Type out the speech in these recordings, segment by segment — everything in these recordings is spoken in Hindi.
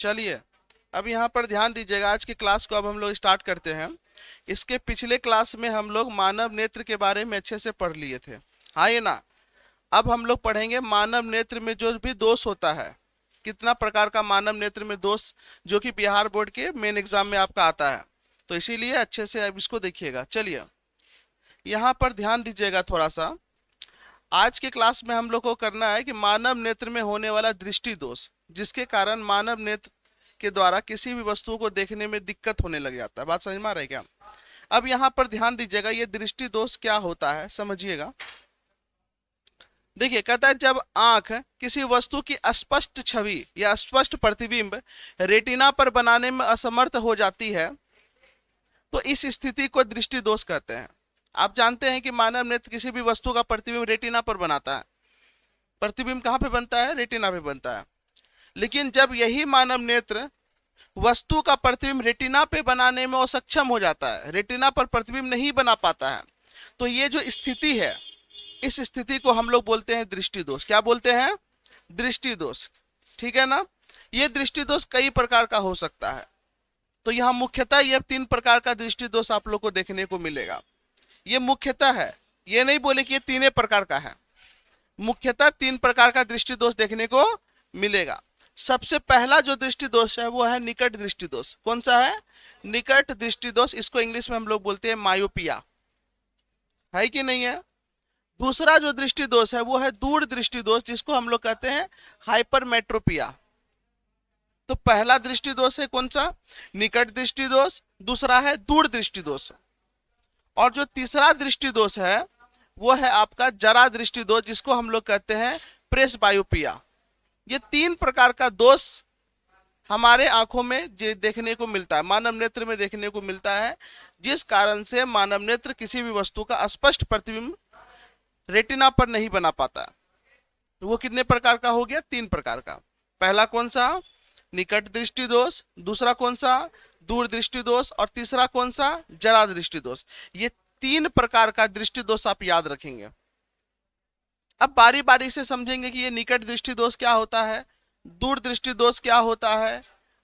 चलिए अब यहाँ पर ध्यान दीजिएगा, आज की क्लास को अब हम लोग स्टार्ट करते हैं। इसके पिछले क्लास में हम लोग मानव नेत्र के बारे में अच्छे से पढ़ लिए थे, हाँ ये ना। अब हम लोग पढ़ेंगे मानव नेत्र में जो भी दोष होता है, कितना प्रकार का मानव नेत्र में दोष, जो कि बिहार बोर्ड के मेन एग्जाम में आपका आता है। तो इसीलिए अच्छे से अब इसको देखिएगा। चलिए यहाँ पर ध्यान दीजिएगा थोड़ा सा। आज के क्लास में हम लोग को करना है कि मानव नेत्र में होने वाला दृष्टि दोष, जिसके कारण मानव नेत्र के द्वारा किसी भी वस्तु को देखने में दिक्कत होने लग जाता है। बात समझ में आ रहा है क्या? अब यहाँ पर ध्यान दीजिएगा, ये दृष्टि दोष क्या होता है समझिएगा। देखिए कहता है जब आंख किसी वस्तु की स्पष्ट छवि या स्पष्ट प्रतिबिंब रेटिना पर बनाने में असमर्थ हो जाती है, तो इस स्थिति को दृष्टि दोष कहते हैं। आप जानते हैं कि मानव नेत्र किसी भी वस्तु का प्रतिबिंब रेटिना पर बनाता है। प्रतिबिंब कहाँ पे बनता है? रेटिना पे बनता है। लेकिन जब यही मानव नेत्र वस्तु का प्रतिबिंब रेटिना पे बनाने में असक्षम हो जाता है, रेटिना पर प्रतिबिंब नहीं बना पाता है, तो ये जो स्थिति है, इस स्थिति को हम लोग बोलते हैं दृष्टि दोष। क्या बोलते हैं? दृष्टि दोष। ठीक है ना। ये दृष्टि दोष कई प्रकार का हो सकता है। तो यहाँ मुख्यतः ये 3 प्रकार का दृष्टि दोष आप लोग को देखने को मिलेगा। ये मुख्यतः है, ये नहीं बोले कि ये 3 प्रकार का है, मुख्यतः 3 प्रकार का दृष्टि दोष देखने को मिलेगा। सबसे पहला जो दृष्टि दोष है वो है निकट दृष्टि दोष। कौन सा है? निकट दृष्टि दोष। इसको इंग्लिश में हम लोग बोलते हैं मायोपिया, है कि नहीं है? दूसरा जो दृष्टि दोष है वो है दूर दृष्टि दोष, जिसको हम लोग कहते हैं हाइपरमेट्रोपिया। तो पहला दृष्टि दोष है कौन सा? निकट दृष्टि दोष। दूसरा है दूर दृष्टि दोष। और जो तीसरा दृष्टि दोष है वो है आपका जरा दृष्टि दोष, जिसको हम लोग कहते हैं प्रेसबायोपिया। ये 3 प्रकार का दोष हमारे आंखों में देखने को मिलता है, मानव नेत्र में देखने को मिलता है, जिस कारण से मानव नेत्र किसी भी वस्तु का स्पष्ट प्रतिबिंब रेटिना पर नहीं बना पाता। तो वो कितने प्रकार का हो गया? 3 प्रकार का। पहला कौन सा? निकट दृष्टि दोष। दूसरा कौन सा? दूर दृष्टि दोष। और तीसरा कौन सा? जरा दृष्टि दोष। ये 3 प्रकार का दृष्टि दोष आप याद रखेंगे। अब बारी बारी से समझेंगे कि ये निकट दृष्टि दोष क्या होता है, दूर दृष्टि दोष क्या होता है,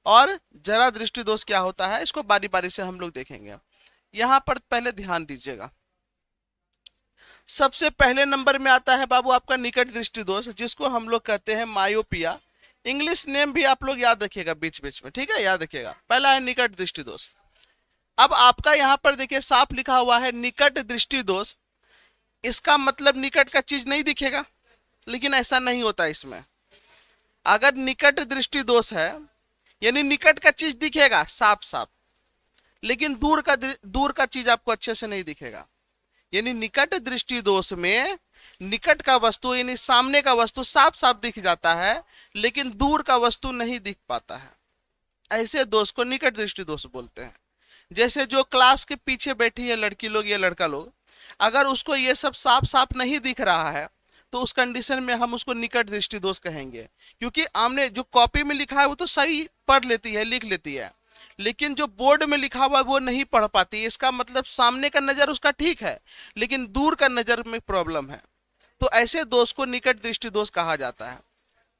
और जरा दृष्टि दोष क्या होता है। इसको बारी बारी से हम लोग देखेंगे। यहां पर पहले ध्यान दीजिएगा, सबसे पहले नंबर में आता है बाबू आपका निकट दृष्टि दोष, जिसको हम लोग कहते हैं मायोपिया। इंग्लिश नेम भी आप लोग याद रखिएगा बीच बीच में, ठीक है, याद रखिएगा। पहला है निकट दृष्टि दोष। अब आपका यहाँ पर देखिए साफ लिखा हुआ है निकट दृष्टि दोष। इसका मतलब निकट का चीज नहीं दिखेगा, लेकिन ऐसा नहीं होता इसमें। अगर निकट दृष्टि दोष है यानी निकट का चीज दिखेगा साफ साफ, लेकिन दूर का चीज आपको अच्छे से नहीं दिखेगा। यानी निकट दृष्टि दोष में निकट का वस्तु यानी सामने का वस्तु साफ साफ दिख जाता है, लेकिन दूर का वस्तु नहीं दिख पाता है। ऐसे दोष को निकट दृष्टि दोष बोलते हैं। जैसे जो क्लास के पीछे बैठी है लड़की लोग या लड़का लोग, अगर उसको ये सब साफ साफ नहीं दिख रहा है, तो उस कंडीशन में हम उसको निकट दृष्टि दोष कहेंगे। क्योंकि आमने जो कॉपी में लिखा है वो तो सही पढ़ लेती है, लिख लेती है, लेकिन जो बोर्ड में लिखा हुआ वो नहीं पढ़ पाती। इसका मतलब सामने का नजर उसका ठीक है, लेकिन दूर का नजर में प्रॉब्लम है। तो ऐसे दोष को निकट दृष्टि दोष कहा जाता है।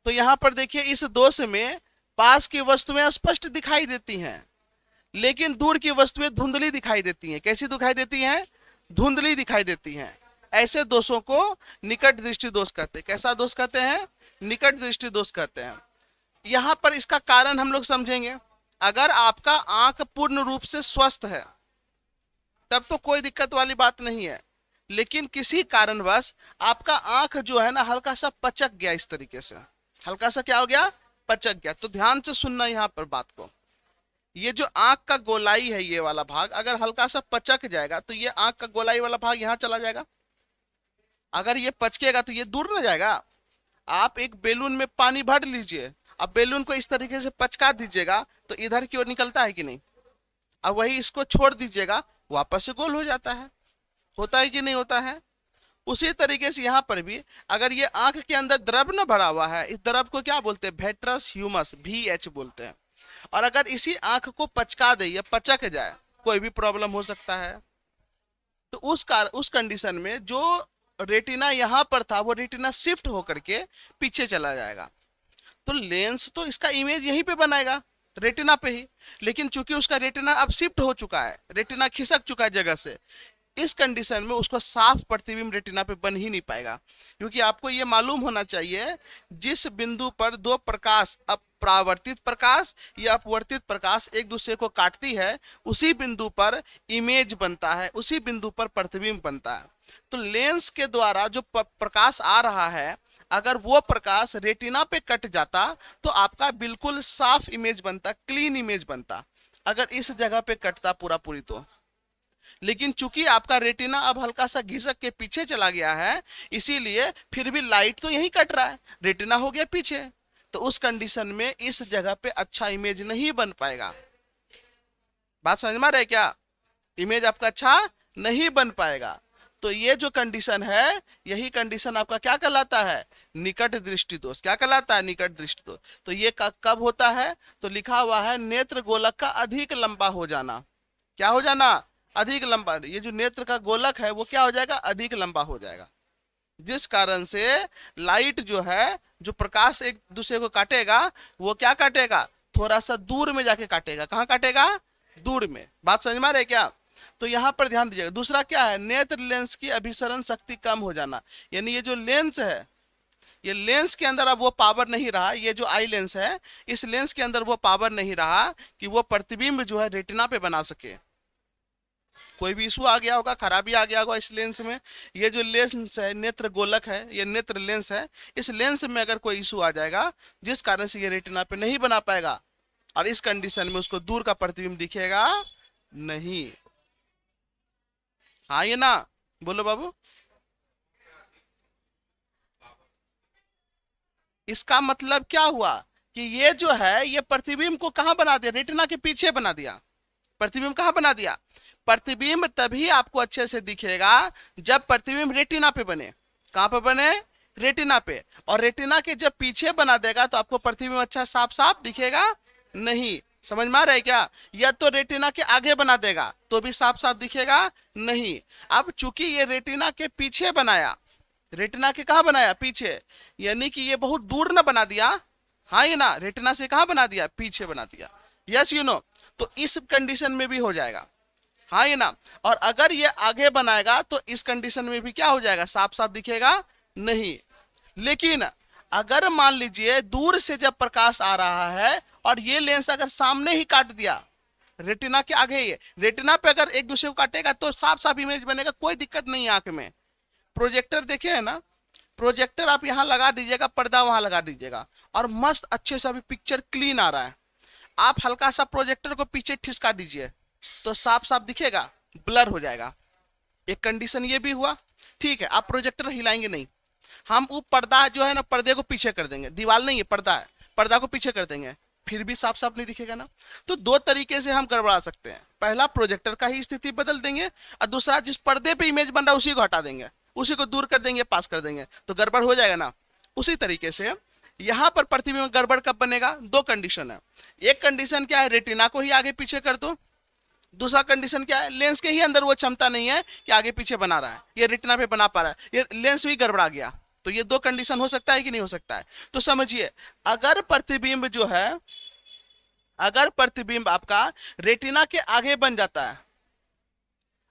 तो यहाँ पर देखिए इस दोष में पास की वस्तुएं स्पष्ट दिखाई देती हैं, लेकिन दूर की वस्तुएं धुंधली दिखाई देती हैं। कैसी दिखाई देती हैं? धुंधली दिखाई देती हैं। ऐसे दोषों को निकट दृष्टि दोष कहते हैं। कैसा दोष कहते हैं? निकट दृष्टि दोष कहते हैं। यहाँ पर इसका कारण हम लोग समझेंगे। अगर आपका आंख पूर्ण रूप से स्वस्थ है तब तो कोई दिक्कत वाली बात नहीं है, लेकिन किसी कारणवश आपका आंख जो है ना हल्का सा पचक गया, इस तरीके से हल्का सा क्या हो गया? पचक गया। तो ध्यान से सुनना यहाँ पर बात को। ये जो आंख का गोलाई है, ये वाला भाग अगर हल्का सा पचक जाएगा तो ये आंख का गोलाई वाला भाग यहाँ चला जाएगा। अगर ये पचकेगा तो ये दूर न जाएगा। आप एक बेलून में पानी भर लीजिए, अब बेलून को इस तरीके से पचका दीजिएगा तो इधर की ओर निकलता है कि नहीं? अब वही इसको छोड़ दीजिएगा, वापस से गोल हो जाता है। होता है कि नहीं होता है? उसी तरीके से यहाँ पर भी अगर ये आंख के अंदर द्रव न भरा हुआ है, इस द्रव को क्या बोलते हैं? वेट्रस ह्यूमस, VH बोलते हैं। और अगर इसी आंख को पचका दे या पचक जाए, कोई भी प्रॉब्लम हो सकता है। तो उस कंडीशन में जो रेटिना यहाँ पर था वो रेटिना शिफ्ट होकर के पीछे चला जाएगा। तो लेंस तो इसका इमेज यहीं पे बनाएगा, रेटिना पे ही, लेकिन चूंकि उसका रेटिना अब शिफ्ट हो चुका है, रेटिना खिसक चुका है जगह से, इस कंडीशन में उसको साफ प्रतिबिंब रेटिना पे बन ही नहीं पाएगा। क्योंकि आपको ये मालूम होना चाहिए, जिस बिंदु पर दो प्रकाश, अब परावर्तित प्रकाश या अपवर्तित प्रकाश एक दूसरे को काटती है, उसी बिंदु पर इमेज बनता है, उसी बिंदु पर प्रतिबिंब बनता है। तो लेंस के द्वारा जो प्रकाश आ रहा है, अगर वो प्रकाश रेटिना पे कट जाता तो आपका बिल्कुल साफ इमेज बनता, क्लीन इमेज बनता, अगर इस जगह पे कटता पूरा पूरी तो। लेकिन चूंकि आपका रेटिना अब हल्का सा घिसक के पीछे चला गया है, इसीलिए फिर भी लाइट तो यहीं कट रहा है, रेटिना हो गया पीछे, तो उस कंडीशन में इस जगह पे अच्छा इमेज नहीं बन पाएगा। बात समझ में आ रहा है क्या? इमेज आपका अच्छा नहीं बन पाएगा। तो ये जो कंडीशन है, यही कंडीशन आपका क्या कहलाता है? निकट दृष्टि दोष। क्या कहलाता है? निकट दृष्टि दोष। तो ये कब होता है? तो लिखा हुआ है नेत्र गोलक का अधिक लंबा हो जाना। क्या हो जाना? अधिक लंबा। ये जो नेत्र का गोलक है वो क्या हो जाएगा? अधिक लंबा हो जाएगा, जिस कारण से लाइट जो है, जो प्रकाश एक दूसरे को काटेगा, वो क्या काटेगा? थोड़ा सा दूर में जाके काटेगा। कहाँ काटेगा? दूर में। बात समझ में आ रही है क्या? तो यहां पर ध्यान दीजिएगा। दूसरा क्या है? नेत्र लेंस की अभिसरण शक्ति कम हो जाना। यानी ये जो लेंस है, ये लेंस के अंदर अब वो पावर नहीं रहा, ये जो आई लेंस है, इस लेंस के अंदर वो पावर नहीं रहा कि वो प्रतिबिंब जो है रेटिना पे बना सके। कोई भी इशू आ गया होगा, खराबी आ गया होगा इस लेंस में। ये जो लेंस है, नेत्र गोलक है, ये नेत्र लेंस है, इस लेंस में अगर कोई इशू आ जाएगा जिस कारण से ये रेटिना पे नहीं बना पाएगा, और इस कंडीशन में उसको दूर का प्रतिबिंब दिखेगा नहीं। हाँ ये ना, बोलो बाबू। इसका मतलब क्या हुआ कि ये जो है, ये प्रतिबिंब को कहां बना दिया? रेटिना के पीछे बना दिया। प्रतिबिंब कहां बना दिया? प्रतिबिंब तभी आपको अच्छे से दिखेगा जब प्रतिबिंब रेटिना पे बने। कहां पे बने? रेटिना पे। और रेटिना के जब पीछे बना देगा तो आपको प्रतिबिंब अच्छा साफ साफ दिखेगा नहीं। समझ में आ रहा है क्या? या तो रेटिना के आगे बना देगा तो भी साफ साफ दिखेगा नहीं। अब चूंकि ये रेटिना के पीछे बनाया, रेटिना के कहा बनाया? पीछे, यानी कि ये बहुत दूर ना बना दिया। हाँ ये ना, रेटिना से कहा बना दिया? पीछे बना दिया। Yes you know. तो इस कंडीशन में भी हो जाएगा। हाँ ये ना। और अगर ये आगे बनाएगा तो इस कंडीशन में भी क्या हो जाएगा? साफ साफ दिखेगा नहीं। लेकिन अगर मान लीजिए दूर से जब प्रकाश आ रहा है और ये लेंस अगर सामने ही काट दिया, रेटिना के आगे, ये रेटिना पे अगर एक दूसरे को काटेगा तो साफ साफ इमेज बनेगा, कोई दिक्कत नहीं है आंख में। प्रोजेक्टर देखे है ना, प्रोजेक्टर आप यहाँ लगा दीजिएगा, पर्दा वहां लगा दीजिएगा, और मस्त अच्छे से अभी पिक्चर क्लीन आ रहा है। आप हल्का सा प्रोजेक्टर को पीछे ठिसका दीजिए तो साफ साफ दिखेगा? ब्लर हो जाएगा। एक कंडीशन ये भी हुआ। ठीक है, आप प्रोजेक्टर हिलाएंगे नहीं, हम वो पर्दा जो है ना, पर्दे को पीछे कर देंगे, दीवार नहीं है पर्दा है, पर्दा को पीछे कर देंगे, फिर भी साफ साफ नहीं दिखेगा ना। तो दो तरीके से हम गड़बड़ा सकते हैं। पहला, प्रोजेक्टर का ही स्थिति बदल देंगे, और दूसरा, जिस पर्दे पे इमेज बन रहा है उसी को हटा देंगे, उसी को दूर कर देंगे, पास कर देंगे, तो गड़बड़ हो जाएगा ना। उसी तरीके से यहां पर प्रतिबिंब गड़बड़ कब बनेगा? दो कंडीशन है। एक कंडीशन क्या है? रेटिना को ही आगे पीछे कर दो। दूसरा कंडीशन क्या है? लेंस के ही अंदर वो क्षमता नहीं है कि आगे पीछे बना रहा है, ये रेटिना पे बना पा रहा है, ये लेंस भी गड़बड़ा गया। तो ये दो कंडीशन हो सकता है कि नहीं हो सकता है? तो समझिए, अगर प्रतिबिंब जो है, अगर प्रतिबिंब आपका रेटिना के आगे बन जाता है,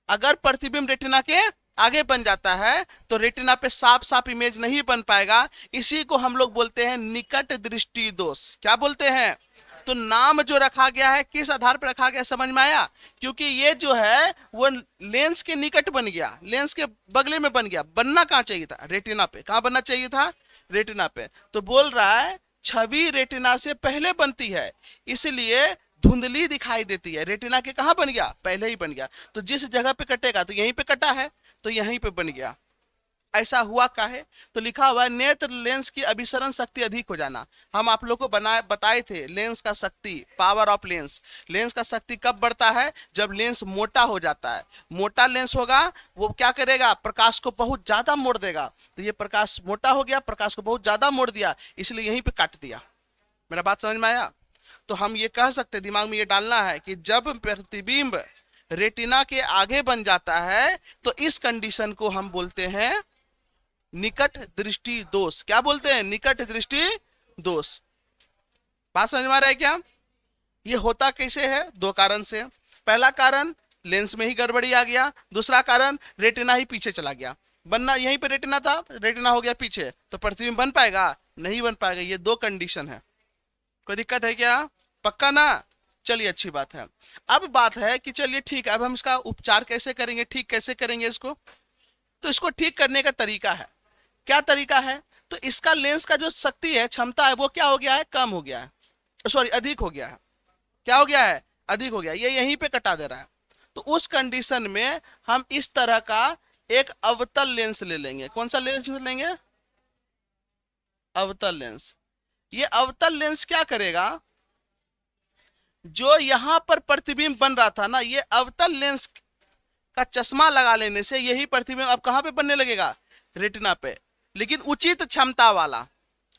अगर प्रतिबिंब रेटिना के आगे बन जाता है तो रेटिना पे साफ साफ इमेज नहीं बन पाएगा। इसी को हम लोग बोलते हैं निकट दृष्टि दोष। क्या बोलते हैं? तो नाम जो रखा गया है, किस आधार पर रखा गया, समझ में आया? क्योंकि ये जो है वो लेंस के निकट बन गया, लेंस के बगले में बन गया। बनना कहाँ चाहिए था? रेटिना पे। कहाँ बनना चाहिए था? रेटिना पे। तो बोल रहा है छवि रेटिना से पहले बनती है, इसलिए धुंधली दिखाई देती है। रेटिना के कहाँ बन गया? पहले ही बन गया। तो जिस जगह पे कटेगा, तो यहीं पे कटा है तो यहीं पे बन गया। ऐसा हुआ काहे? तो लिखा हुआ है नेत्र लेंस की अभिसरण शक्ति अधिक हो जाना। हम आप लोग को बताए थे लेंस का शक्ति, पावर ऑफ लेंस। लेंस का शक्ति कब बढ़ता है? जब लेंस मोटा हो जाता है। मोटा लेंस होगा, वो क्या करेगा? प्रकाश को बहुत ज्यादा मोड़ देगा। तो ये प्रकाश मोटा हो गया, प्रकाश को बहुत ज्यादा मोड़ दिया, इसलिए यहीं पे काट दिया। मेरा बात समझ में आया? तो हम ये कह सकते, दिमाग में ये डालना है कि जब प्रतिबिंब रेटिना के आगे बन जाता है तो इस कंडीशन को हम बोलते हैं निकट दृष्टि दोष। क्या बोलते हैं? निकट दृष्टि दोष। बात समझ में आ रहा है क्या? ये होता कैसे है? दो कारण से। पहला कारण, लेंस में ही गड़बड़ी आ गया। दूसरा कारण, रेटिना ही पीछे चला गया। बनना यहीं पे रेटिना था, रेटिना हो गया पीछे, तो प्रतिबिंब बन पाएगा? नहीं बन पाएगा। ये दो कंडीशन है। कोई दिक्कत है क्या? पक्का ना? चलिए अच्छी बात है। अब बात है कि चलिए ठीक है, अब हम इसका उपचार कैसे करेंगे, ठीक कैसे करेंगे इसको? तो इसको ठीक करने का तरीका है। क्या तरीका है? तो इसका लेंस का जो शक्ति है, क्षमता है, वो क्या हो गया है? कम हो गया है, सॉरी अधिक हो गया है। क्या हो गया है? अधिक हो गया। ये यहीं पे कटा दे रहा है। तो उस कंडीशन में हम इस तरह का एक अवतल लेंस ले लेंगे। कौन सा लेंस लेंगे? अवतल लेंस। ये अवतल लेंस क्या करेगा? जो यहां पर प्रतिबिंब बन रहा था ना, ये अवतल लेंस का चश्मा लगा लेने से यही प्रतिबिंब अब कहां पे बनने लगेगा? रेटिना पे। लेकिन उचित क्षमता वाला।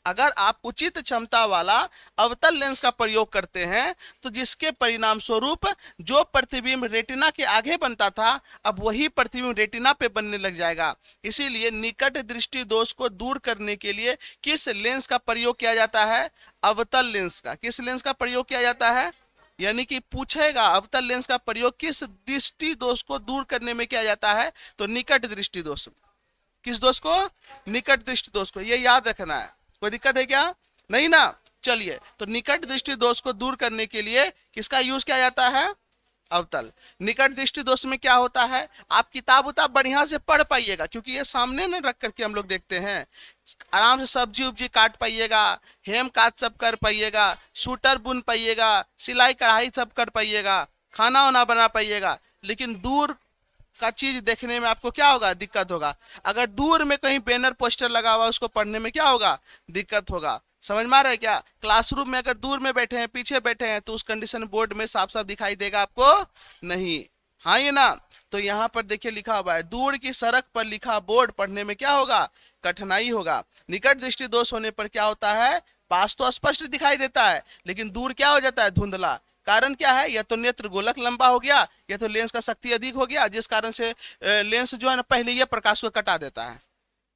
अगर आप उचित क्षमता वाला अवतल लेंस का प्रयोग करते हैं तो जिसके परिणाम स्वरूप जो प्रतिबिंब रेटिना के आगे बनता था, अब वही प्रतिबिंब रेटिना पे बनने लग जाएगा। इसीलिए निकट दृष्टि दोष को दूर करने के लिए किस लेंस का प्रयोग किया जाता है? अवतल लेंस का। किस लेंस का प्रयोग किया जाता है? यानी कि पूछेगा अवतल लेंस का प्रयोग किस दृष्टि दोष को दूर करने में किया जाता है? तो निकट दृष्टि दोष। किस दोष को? निकट दृष्टि दोष को। ये याद रखना है। कोई दिक्कत है क्या? नहीं ना? चलिए, तो निकट दृष्टि दोष को दूर करने के लिए किसका यूज किया जाता है? अवतल। निकट दृष्टि दोष में क्या होता है? आप किताब उताब बढ़िया से पढ़ पाइएगा, क्योंकि ये सामने न रख करके हम लोग देखते हैं। आराम से सब्जी उब्जी काट पाइएगा, हेम काट सब कर पाइएगा, सूटर बुन पाइएगा, सिलाई कढ़ाई सब कर पाइएगा, खाना वाना बना पाइएगा। लेकिन दूर का चीज देखने में आपको क्या होगा? दिक्कत होगा। अगर दूर में कहीं बैनर पोस्टर लगा हुआ, उसको पढ़ने में क्या होगा? दिक्कत होगा। समझ में आ रहा है क्या? क्लासरूम में अगर दूर में बैठे हैं, पीछे बैठे हैं, तो उस कंडीशन बोर्ड में साफ साफ दिखाई देगा आपको? नहीं। हाँ ये ना? तो यहाँ पर देखिए लिखा हुआ है, दूर की सड़क पर लिखा बोर्ड पढ़ने में क्या होगा? कठिनाई होगा। निकट दृष्टि दोष होने पर क्या होता है? पास तो स्पष्ट दिखाई देता है, लेकिन दूर क्या हो जाता है? धुंधला। कारण क्या है? या तो नेत्र गोलक लंबा हो गया, या तो लेंस का शक्ति अधिक हो गया, जिस कारण से लेंस जो है ना पहले ये प्रकाश को कटा देता है।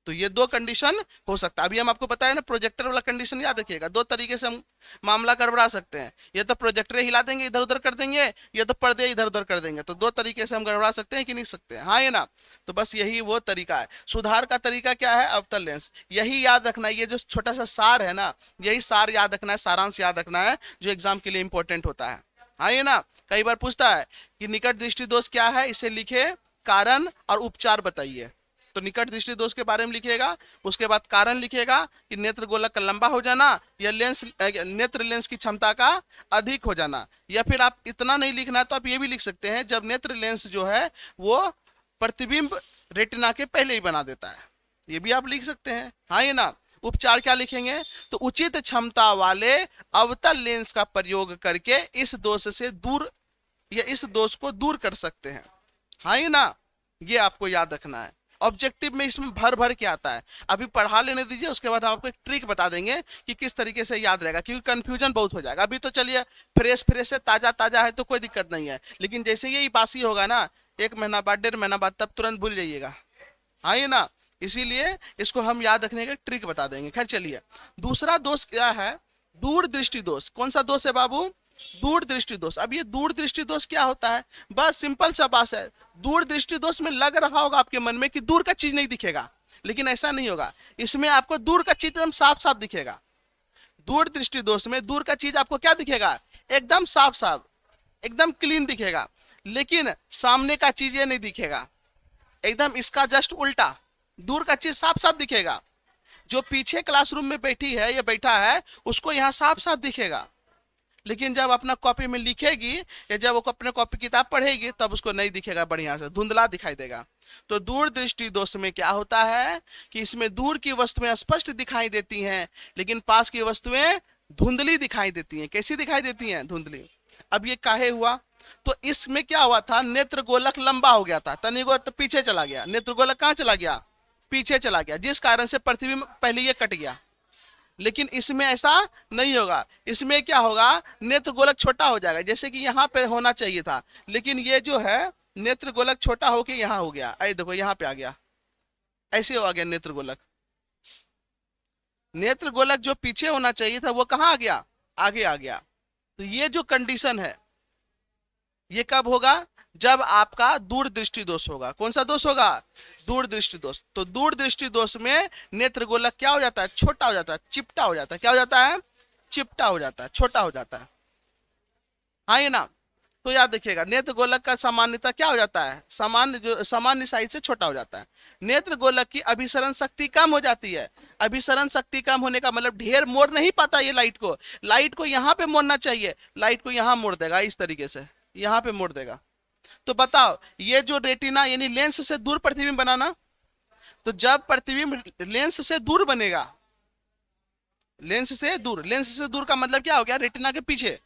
तो ये दो कंडीशन हो सकता है। अभी हम आपको बताया ना, प्रोजेक्टर वाला कंडीशन याद रखिएगा। दो तरीके से हम मामला गड़बड़ा सकते हैं। ये तो प्रोजेक्टर हिला देंगे, इधर उधर कर देंगे, ये तो पर्दे इधर उधर कर देंगे। तो दो तरीके से हम गड़बड़ा सकते हैं कि नहीं सकते हैं? हाँ ये ना? तो बस यही वो तरीका है। सुधार का तरीका क्या है? अवतल लेंस। यही याद रखना है। ये जो छोटा सा सार है ना, यही सार याद रखना है, सारांश याद रखना है, जो एग्जाम के लिए इंपॉर्टेंट होता है। हाँ ये ना? कई बार पूछता है कि निकट दृष्टि दोष क्या है, इसे लिखे, कारण और उपचार बताइए। तो निकट दृष्टि दोष के बारे में लिखिएगा, उसके बाद कारण लिखिएगा कि नेत्र गोलक का लंबा हो जाना, या लेंस नेत्र लेंस की क्षमता का अधिक हो जाना। या फिर आप इतना नहीं लिखना तो आप ये भी लिख सकते हैं, जब नेत्र लेंस जो है वो प्रतिबिंब रेटिना के पहले ही बना देता है। ये भी आप लिख सकते हैं। हाँ ये ना? उपचार क्या लिखेंगे? तो उचित क्षमता वाले अवतल लेंस का प्रयोग करके इस दोष से दूर, या इस दोष को दूर कर सकते हैं। हाँ ये ना? ये आपको याद रखना है। ऑब्जेक्टिव में इसमें भर भर के आता है। अभी पढ़ा लेने दीजिए, उसके बाद हम आपको एक ट्रिक बता देंगे कि किस तरीके से याद रहेगा, क्योंकि कंफ्यूजन बहुत हो जाएगा। अभी तो चलिए फ्रेश फ्रेश है, ताजा ताजा है, तो कोई दिक्कत नहीं है। लेकिन जैसे ये बासी होगा ना, 1 महीना बाद, 1.5 महीना बाद, तब तुरंत भूल जाइएगा। हाँ ये ना? इसीलिए इसको हम याद रखने का ट्रिक बता देंगे। खैर चलिए, दूसरा दोष क्या है? दूर दृष्टि दोष। कौन सा दोष है बाबू? दूर दृष्टि दोष। अब ये दूर दृष्टि दोष क्या होता है? बस सिंपल सा बात है। दूर दृष्टि दोष में लग रहा होगा आपके मन में कि दूर का चीज नहीं दिखेगा, लेकिन ऐसा नहीं होगा। इसमें आपको दूर का चित्र एकदम साफ साफ दिखेगा। दूर दृष्टि दोष में दूर का चीज आपको क्या दिखेगा? एकदम साफ साफ, एकदम क्लीन दिखेगा। लेकिन सामने का चीज ये नहीं दिखेगा, एकदम इसका जस्ट उल्टा। दूर का चीज साफ साफ दिखेगा। जो पीछे क्लासरूम में बैठी है या बैठा है, उसको यहाँ साफ साफ दिखेगा। लेकिन जब अपना कॉपी में लिखेगी, या जब वो अपने कॉपी किताब पढ़ेगी, तब उसको नहीं दिखेगा, बढ़िया से धुंधला दिखाई देगा। तो दूर दृष्टि दोष में क्या होता है कि इसमें दूर की वस्तुएं स्पष्ट दिखाई देती हैं, लेकिन पास की वस्तुएं धुंधली दिखाई देती हैं। कैसी दिखाई देती हैं? धुंधली। अब ये काहे हुआ? तो इसमें क्या हुआ था? नेत्र गोलक लंबा हो गया था, तनिको तो पीछे चला गया। नेत्र गोलक कहाँ चला गया? पीछे चला गया, जिस कारण से प्रतिबिंब पहले ये कट गया। लेकिन इसमें ऐसा नहीं होगा। इसमें क्या होगा? नेत्र गोलक छोटा हो जाएगा, जैसे कि यहाँ पे होना चाहिए था, लेकिन ये जो है नेत्र गोलक छोटा होके यहाँ हो गया। आई देखो यहाँ पे आ गया, ऐसे हो गया नेत्र गोलक। नेत्र गोलक जो पीछे होना चाहिए था वो कहाँ आ गया? आगे आ गया। तो ये जो कंडीशन है ये कब होगा, जब आपका दूरदृष्टि दोष होगा। कौन सा दोष होगा, दूरदृष्टि दोष। तो दूरदृष्टि दोष में नेत्र गोलक क्या हो जाता है, छोटा हो जाता है, चिपटा हो जाता है। क्या हो जाता है, चिपटा हो जाता है, छोटा हो जाता है। हाँ ये ना। तो याद रखिएगा, नेत्र गोलक का सामान्यता क्या हो जाता है, सामान्य जो सामान्य साइज से छोटा हो जाता है। नेत्र गोलक की अभिसरण शक्ति कम हो जाती है। अभिसरण शक्ति कम होने का मतलब ढेर मोड़ नहीं पाता ये लाइट को। लाइट को यहाँ पे मोड़ना चाहिए, लाइट को यहाँ मोड़ देगा, इस तरीके से यहाँ पे मोड़ देगा। तो बताओ ये जो रेटिना यानी लेंस से दूर प्रतिबिंब बनाना, तो जब प्रतिबिंब लेंस से दूर बनेगा, लेंस से दूर, लेंस से दूर का मतलब क्या हो गया, रेटिना के पीछे।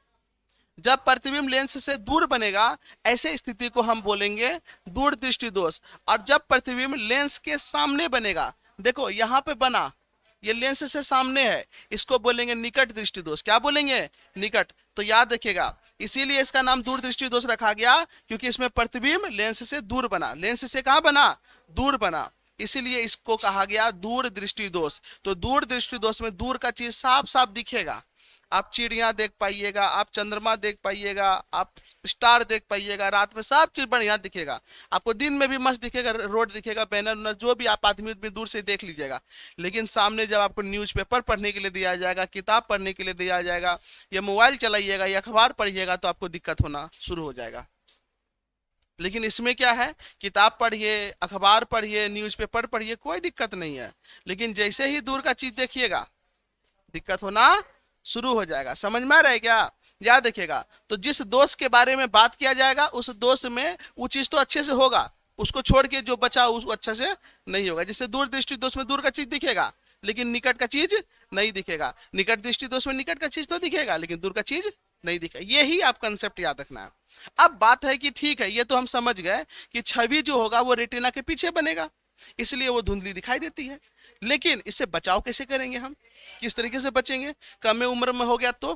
जब प्रतिबिंब लेंस से दूर बनेगा ऐसे स्थिति को हम बोलेंगे दूरदृष्टि दोष। और जब प्रतिबिंब लेंस के सामने बनेगा, देखो यहां पे बना, ये लेंस से सामने है, इसको बोलेंगे निकट दृष्टि दोष। क्या बोलेंगे, निकट। तो याद रखिएगा, इसीलिए इसका नाम दूरदृष्टि दोष रखा गया, क्योंकि इसमें प्रतिबिंब लेंस से दूर बना। लेंस से कहां बना, दूर बना, इसीलिए इसको कहा गया दूरदृष्टि दोष। तो दूरदृष्टि दोष में दूर का चीज साफ साफ दिखेगा। आप चिड़िया देख पाइएगा, आप चंद्रमा देख पाइएगा, आप स्टार देख पाइएगा, रात में सब चीज बढ़िया दिखेगा। आपको दिन में भी मस्त दिखेगा, रोड दिखेगा, बैनर जो भी आप आदमी दूर से देख लीजिएगा। लेकिन सामने जब आपको न्यूज़पेपर पढ़ने के लिए दिया जाएगा, किताब पढ़ने के लिए दिया जाएगा, या मोबाइल चलाइएगा या अखबार पढ़िएगा, तो आपको दिक्कत होना शुरू हो जाएगा। लेकिन इसमें क्या है, किताब पढ़िए, अखबार पढ़िए, न्यूज़पेपर पढ़िए, कोई दिक्कत नहीं है। लेकिन जैसे ही दूर का चीज देखिएगा दिक्कत होना शुरू हो जाएगा। समझ में आ रहा है क्या, याद रखिएगा। तो जिस दोष के बारे में बात किया जाएगा उस दोष में वो चीज तो अच्छे से होगा, उसको छोड़ के जो बचा उसको अच्छे से नहीं होगा। जिससे दूरदृष्टि दोष में दूर का चीज दिखेगा लेकिन निकट का चीज नहीं दिखेगा, निकट दृष्टि दोष में निकट का चीज तो दिखेगा लेकिन दूर का चीज नहीं दिखेगा। यही आप कंसेप्ट याद रखना है। अब बात है कि ठीक है, ये तो हम समझ गए कि छवि जो होगा वो रेटिना के पीछे बनेगा, इसलिए वो धुंधली दिखाई देती है। लेकिन इससे बचाव कैसे करेंगे, हम किस तरीके से बचेंगे। कम उम्र में हो गया तो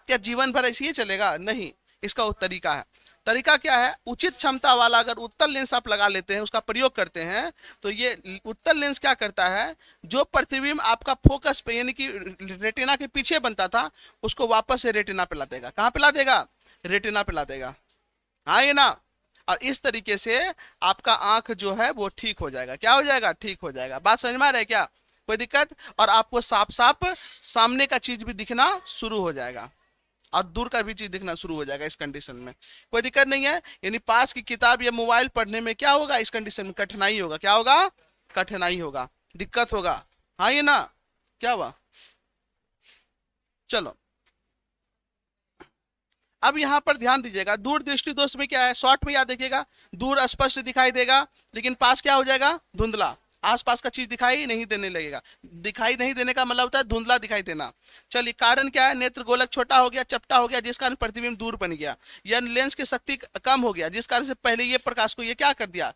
क्या जीवन भर ऐसे ही चलेगा, नहीं। इसका तरीका है। तरीका क्या है, उचित क्षमता वाला अगर उत्तल लेंस आप लगा लेते हैं, उसका प्रयोग करते हैं, तो ये उत्तल लेंस क्या करता है, जो प्रतिबिंब आपका फोकस पे यानी कि रेटिना के पीछे बनता था उसको वापस से रेटिना पे ला देगा। कहाँ पे ला देगा, रेटिना पे ला देगा। हाँ ये ना। और इस तरीके से आपका आंख जो है वो ठीक हो जाएगा। क्या हो जाएगा, ठीक हो जाएगा। बात समझ में आ रहा है क्या, कोई दिक्कत। और आपको साफ साफ सामने का चीज भी दिखना शुरू हो जाएगा और दूर का भी चीज दिखना शुरू हो जाएगा। इस कंडीशन में कोई दिक्कत नहीं है। यानी पास की किताब या मोबाइल पढ़ने में क्या होगा, इस कंडीशन में कठिनाई होगा। क्या होगा, कठिनाई होगा, दिक्कत होगा। हाँ ये ना, क्या हुआ। चलो अब यहां पर ध्यान दीजिएगा, दूर दृष्टि दोष में क्या है, शॉर्ट में याद देखिएगा, दूर स्पष्ट दिखाई देगा लेकिन पास क्या हो जाएगा, धुंधला। आसपास का चीज दिखाई नहीं देने लगेगा। दिखाई नहीं देने का मतलब होता है धुंधला दिखाई देना। चलिए कारण क्या है, नेत्र गोलक छोटा हो गया, चपटा हो गया, जिस कारण प्रतिबिंब दूर बन गया, या लेंस की शक्ति कम हो गया, जिस कारण से पहले ये प्रकाश को ये क्या कर दिया,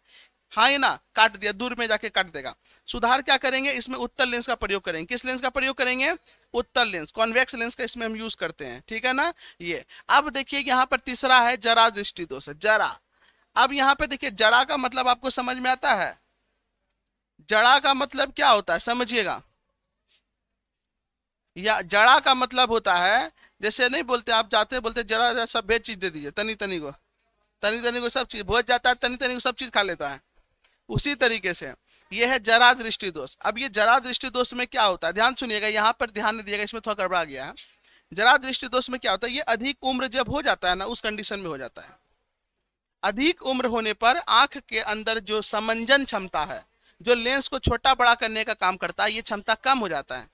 हाँ ये ना, काट दिया, दूर में जाके काट देगा। सुधार क्या करेंगे, इसमें उत्तल लेंस का प्रयोग करेंगे। किस लेंस का प्रयोग करेंगे, उत्तल लेंस, कॉन्वेक्स लेंस का इसमें हम यूज करते हैं, ठीक है ना। ये अब देखिए यहाँ पर तीसरा है जरा दृष्टि दोष, जरा। अब यहाँ पे देखिए जड़ा का मतलब आपको समझ में आता है, जड़ा का मतलब क्या होता है समझिएगा। या जड़ा का मतलब होता है, जैसे नहीं बोलते आप जाते बोलते जरा जरा सब भेज चीज दे दीजिए, तनी तनी को, तनी तनी को सब चीज भोज जाता है, तनी तनी को सब चीज खा लेता है। उसी तरीके से यह है जरा दृष्टि दोष। अब ये जरा दृष्टि दोष में क्या होता है, ध्यान सुनिएगा, यहाँ पर ध्यान नहीं दिएगा, इसमें थोड़ा गड़बड़ा गया है। जरा दृष्टि दोष में क्या होता है, ये अधिक उम्र जब हो जाता है ना, उस कंडीशन में हो जाता है। अधिक उम्र होने पर आंख के अंदर जो समंजन क्षमता है, जो लेंस को छोटा बड़ा करने का काम करता है, ये क्षमता कम हो जाता है,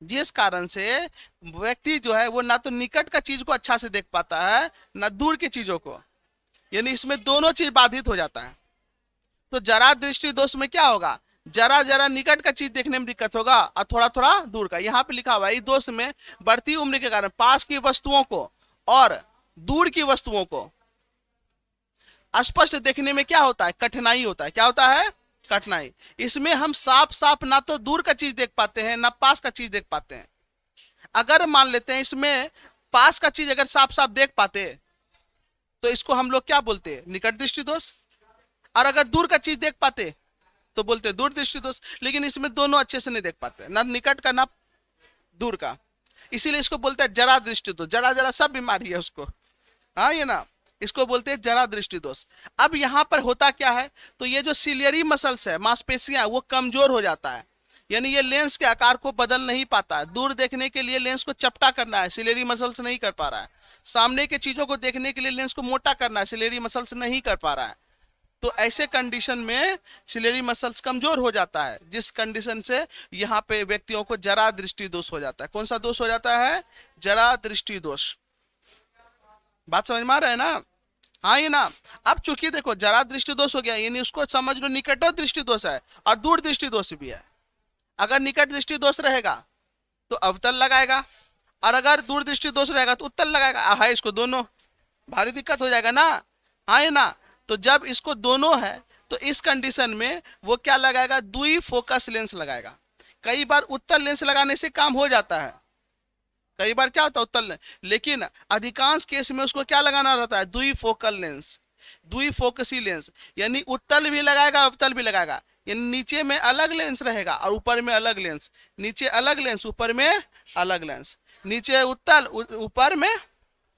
जिस कारण से व्यक्ति जो है वो ना तो निकट का चीज को अच्छा से देख पाता है ना दूर की चीजों को, यानी इसमें दोनों चीज बाधित हो जाता है। तो जरा दृष्टि दोष में क्या होगा, जरा जरा निकट का चीज देखने में दिक्कत होगा और थोड़ा थोड़ा दूर का। यहाँ पे लिखा हुआ है इस दोष में बढ़ती उम्र के कारण पास की वस्तुओं को और दूर की वस्तुओं को स्पष्ट देखने में क्या होता है, कठिनाई होता है। क्या होता है, कठिनाई। इसमें हम साफ साफ ना तो दूर का चीज देख पाते हैं ना पास का चीज देख पाते हैं। अगर मान लेते हैं इसमें पास का चीज अगर साफ साफ देख पाते तो इसको हम लोग क्या बोलते हैं, निकट दृष्टि दोष। और अगर दूर का चीज देख पाते तो बोलते दूर दृष्टि दोष। लेकिन इसमें दोनों अच्छे से नहीं देख पाते, ना निकट का ना दूर का। इसीलिए इसको बोलते हैं जरा दृष्टि दोष, जरा जरा सब बीमारी है उसको, हाँ ये ना, इसको बोलते हैं जरा दृष्टि दोष। अब यहाँ पर होता क्या है, तो ये जो सिलियरी मसल्स है, मांसपेशियां, वो कमजोर हो जाता है, यानी ये लेंस के आकार को बदल नहीं पाता है। दूर देखने के लिए लेंस को चपटा करना है, सिलेरी मसल्स नहीं कर पा रहा है। सामने के चीजों को देखने के लिए लेंस को मोटा करना है, सिलेरी मसल्स नहीं कर पा रहा है। तो ऐसे कंडीशन में सिलेरी मसल्स कमजोर हो जाता है, जिस कंडीशन से यहाँ पे व्यक्तियों को जरा दृष्टि दोष हो जाता है। कौन सा दोष हो जाता है? जरा दृष्टि दोष। बात समझ में आ रहा है ना? हाँ ये ना। अब चूंकि देखो जरा दृष्टि दोष हो गया, यानी उसको समझ लो निकट दृष्टि दोष है और दूर दृष्टि दोष भी है। अगर निकट दृष्टि दोष रहेगा तो अवतल लगाएगा, और अगर दूर दृष्टि दोष रहेगा तो उत्तल लगाएगा। है इसको दोनों, भारी दिक्कत हो जाएगा ना, हाँ ये ना। तो जब इसको दोनों है तो इस कंडीशन में वो क्या लगाएगा? द्वि फोकस लेंस लगाएगा। कई बार उत्तल लेंस लगाने से काम हो जाता है, कई बार क्या होता है उत्तल लेंस, लेकिन अधिकांश केस में उसको क्या लगाना रहता है? द्वि फोकल लेंस, द्वि फोकसी लेंस, यानी उत्तल भी लगाएगा अवतल भी लगाएगा। यानी नीचे में अलग लेंस रहेगा और ऊपर में अलग लेंस, नीचे अलग लेंस ऊपर में अलग लेंस, नीचे उत्तल ऊपर में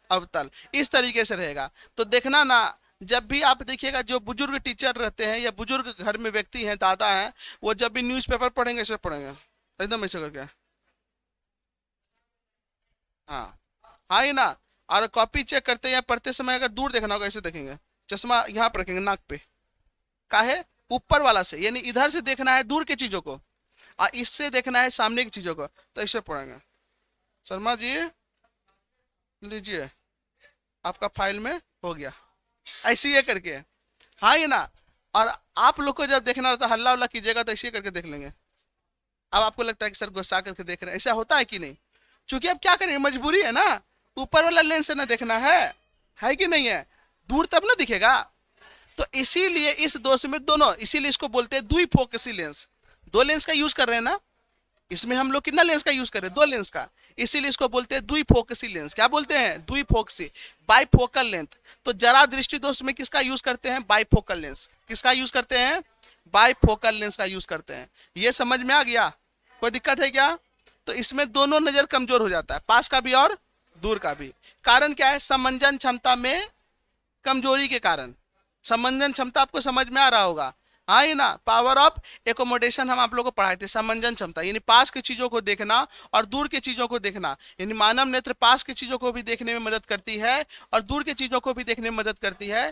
अवतल, इस तरीके से रहेगा। तो देखना ना, जब भी आप देखिएगा जो बुजुर्ग टीचर रहते हैं या बुजुर्ग घर में व्यक्ति हैं, दादा हैं, वो जब भी न्यूज़पेपर पढ़ेंगे ऐसे पढ़ेंगे, एकदम ऐसे करके, हाँ हाँ ये ना। और कॉपी चेक करते या पढ़ते समय अगर दूर देखना होगा ऐसे देखेंगे, चश्मा यहाँ पर रखेंगे नाक पे, काहे? ऊपर वाला से, यानी इधर से देखना है दूर के चीजों को और इससे देखना है सामने की चीजों को, तो ऐसे पढ़ेंगे। शर्मा जी लीजिए, आपका फाइल में हो गया, ऐसे ये करके, हाँ ये ना। और आप लोग को जब देखना रहता हल्ला उल्ला कीजिएगा तो ऐसे करके देख लेंगे। अब आपको लगता है कि सर गुस्सा करके देख रहे हैं, ऐसा होता है कि नहीं? क्योंकि अब क्या करें, मजबूरी है ना, ऊपर वाला लेंस से ना देखना है कि नहीं है? दूर तब ना दिखेगा। तो इसीलिए इस दोष में दोनों, इसीलिए इसको बोलते हैं द्विफोकसी लेंस। दो लेंस का यूज कर रहे हैं ना, इसमें हम लोग कितना लेंस का यूज कर रहे हैं? दो लेंस का, इसीलिए इसको बोलते हैं द्विफोकसी लेंस। क्या बोलते हैं? द्विफोकसी, बाइफोकल लेंथ। तो जरा दृष्टि दोष में किसका यूज करते हैं? Bifocal lens. किसका यूज करते हैं? बाइफोकल लेंस का यूज करते हैं। ये समझ में आ गया? कोई दिक्कत है क्या? तो इसमें दोनों नजर कमजोर हो जाता है, पास का भी और दूर का भी। कारण क्या है? समंजन क्षमता में कमजोरी के कारण। समंजन क्षमता आपको समझ में आ रहा होगा, हाँ ये ना। पावर ऑफ एकोमोडेशन हम आप लोगों को पढ़ाए थे, समंजन क्षमता, यानी पास की चीजों को देखना और दूर की चीजों को देखना। यानी मानव नेत्र पास की चीजों को भी देखने में मदद करती है और दूर की चीजों को भी देखने में मदद करती है।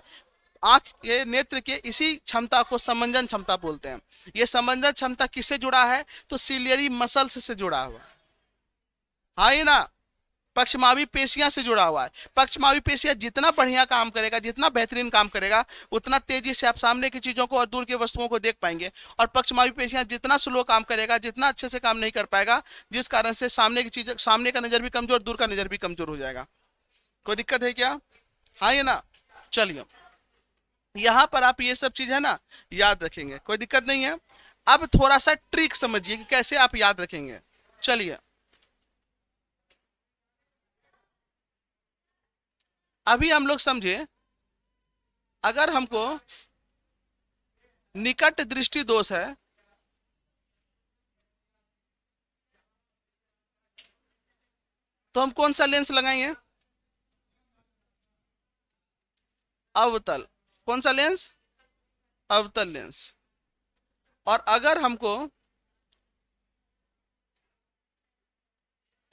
आंख के नेत्र के इसी क्षमता को समंजन क्षमता बोलते हैं। ये समंजन क्षमता किससे जुड़ा है? तो सिलियरी मसल्स से जुड़ा हुआ, हाँ ये ना, पक्षमावी पेशियां से जुड़ा हुआ है। पक्षमावी पेशियां जितना बढ़िया काम करेगा, जितना बेहतरीन काम करेगा, उतना तेजी से आप सामने की चीजों को और दूर की वस्तुओं को देख पाएंगे। और पक्षमावी पेशियां जितना स्लो काम करेगा, जितना अच्छे से काम नहीं कर पाएगा, जिस कारण से सामने की चीज, सामने का नजर भी कमजोर, दूर का नजर भी कमजोर हो जाएगा। कोई दिक्कत है क्या? हाँ ये ना। चलिए, यहां पर आप ये सब चीज है ना याद रखेंगे, कोई दिक्कत नहीं है। अब थोड़ा सा ट्रिक समझिए कि कैसे आप याद रखेंगे। चलिए, अभी हम लोग समझे, अगर हमको निकट दृष्टि दोष है तो हम कौन सा लेंस लगाएंगे? अवतल। कौन सा लेंस? अवतल लेंस। और अगर हमको,